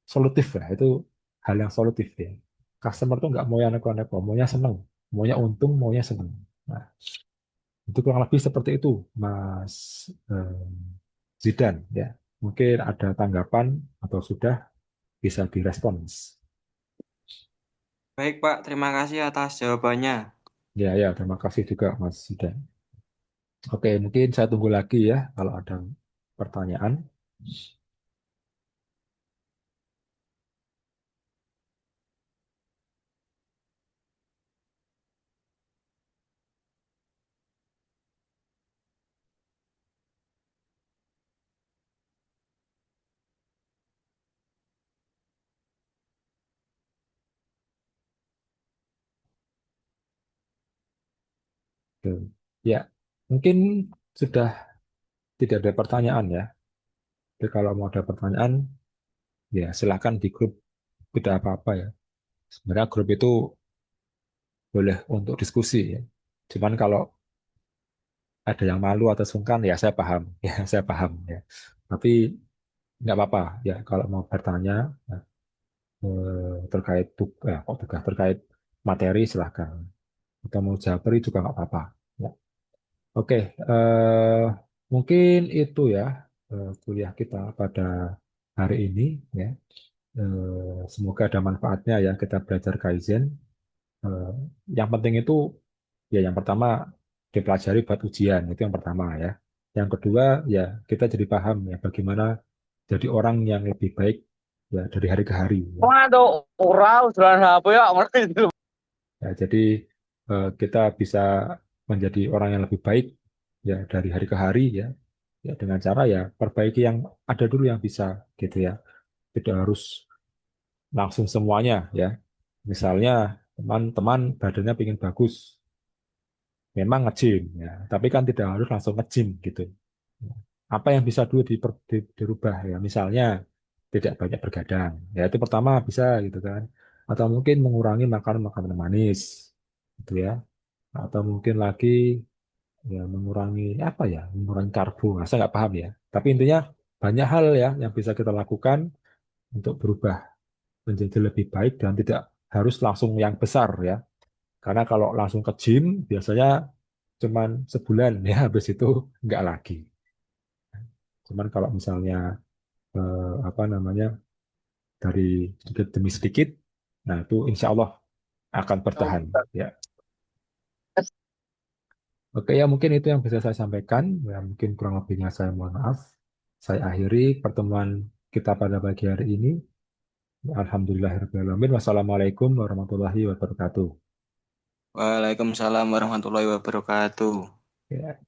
solutif ya. Itu hal yang solutif ya. Customer itu nggak mau yang neko-neko, maunya senang, maunya untung, maunya senang. Nah, itu kurang lebih seperti itu, Mas Zidan ya. Mungkin ada tanggapan atau sudah bisa direspons. Baik, Pak. Terima kasih atas jawabannya. Ya, ya, terima kasih juga Mas Zidan. Oke, mungkin saya tunggu lagi ya kalau ada pertanyaan. Oke. Ya, mungkin sudah tidak ada pertanyaan ya. Jadi kalau mau ada pertanyaan, ya silakan di grup, tidak apa-apa ya. Sebenarnya grup itu boleh untuk diskusi ya. Cuman kalau ada yang malu atau sungkan, ya saya paham, ya saya paham ya. Tapi nggak apa-apa ya kalau mau bertanya terkait kok terkait materi silahkan. Atau mau japri juga nggak apa-apa. Ya. Oke, mungkin itu ya kuliah kita pada hari ini ya. Semoga ada manfaatnya ya kita belajar Kaizen. Eh, yang penting itu ya yang pertama dipelajari buat ujian itu yang pertama ya. Yang kedua ya kita jadi paham ya bagaimana jadi orang yang lebih baik ya dari hari ke hari ya. Waduh, ora ujaran HP ya ngerti itu. Ya, jadi kita bisa menjadi orang yang lebih baik ya dari hari ke hari ya. Ya dengan cara ya perbaiki yang ada dulu yang bisa gitu ya. Tidak harus langsung semuanya ya. Misalnya teman-teman badannya ingin bagus, memang nge-gym ya, tapi kan tidak harus langsung nge-gym gitu. Apa yang bisa dulu dirubah ya, misalnya tidak banyak bergadang, ya itu pertama bisa gitu kan. Atau mungkin mengurangi makan makanan manis, gitu ya. Atau mungkin lagi ya mengurangi apa ya, mengurangi karbo. Nah, saya nggak paham ya. Tapi intinya banyak hal ya yang bisa kita lakukan untuk berubah menjadi lebih baik dan tidak harus langsung yang besar ya. Karena kalau langsung ke gym biasanya cuman sebulan ya habis itu nggak lagi. Cuman kalau misalnya apa namanya dari sedikit demi sedikit, nah itu insya Allah akan bertahan ya. Oke ya mungkin itu yang bisa saya sampaikan. Ya mungkin kurang lebihnya saya mohon maaf. Saya akhiri pertemuan kita pada pagi hari ini. Alhamdulillahirrahmanirrahim. Wassalamualaikum warahmatullahi wabarakatuh. Waalaikumsalam warahmatullahi wabarakatuh. Ya.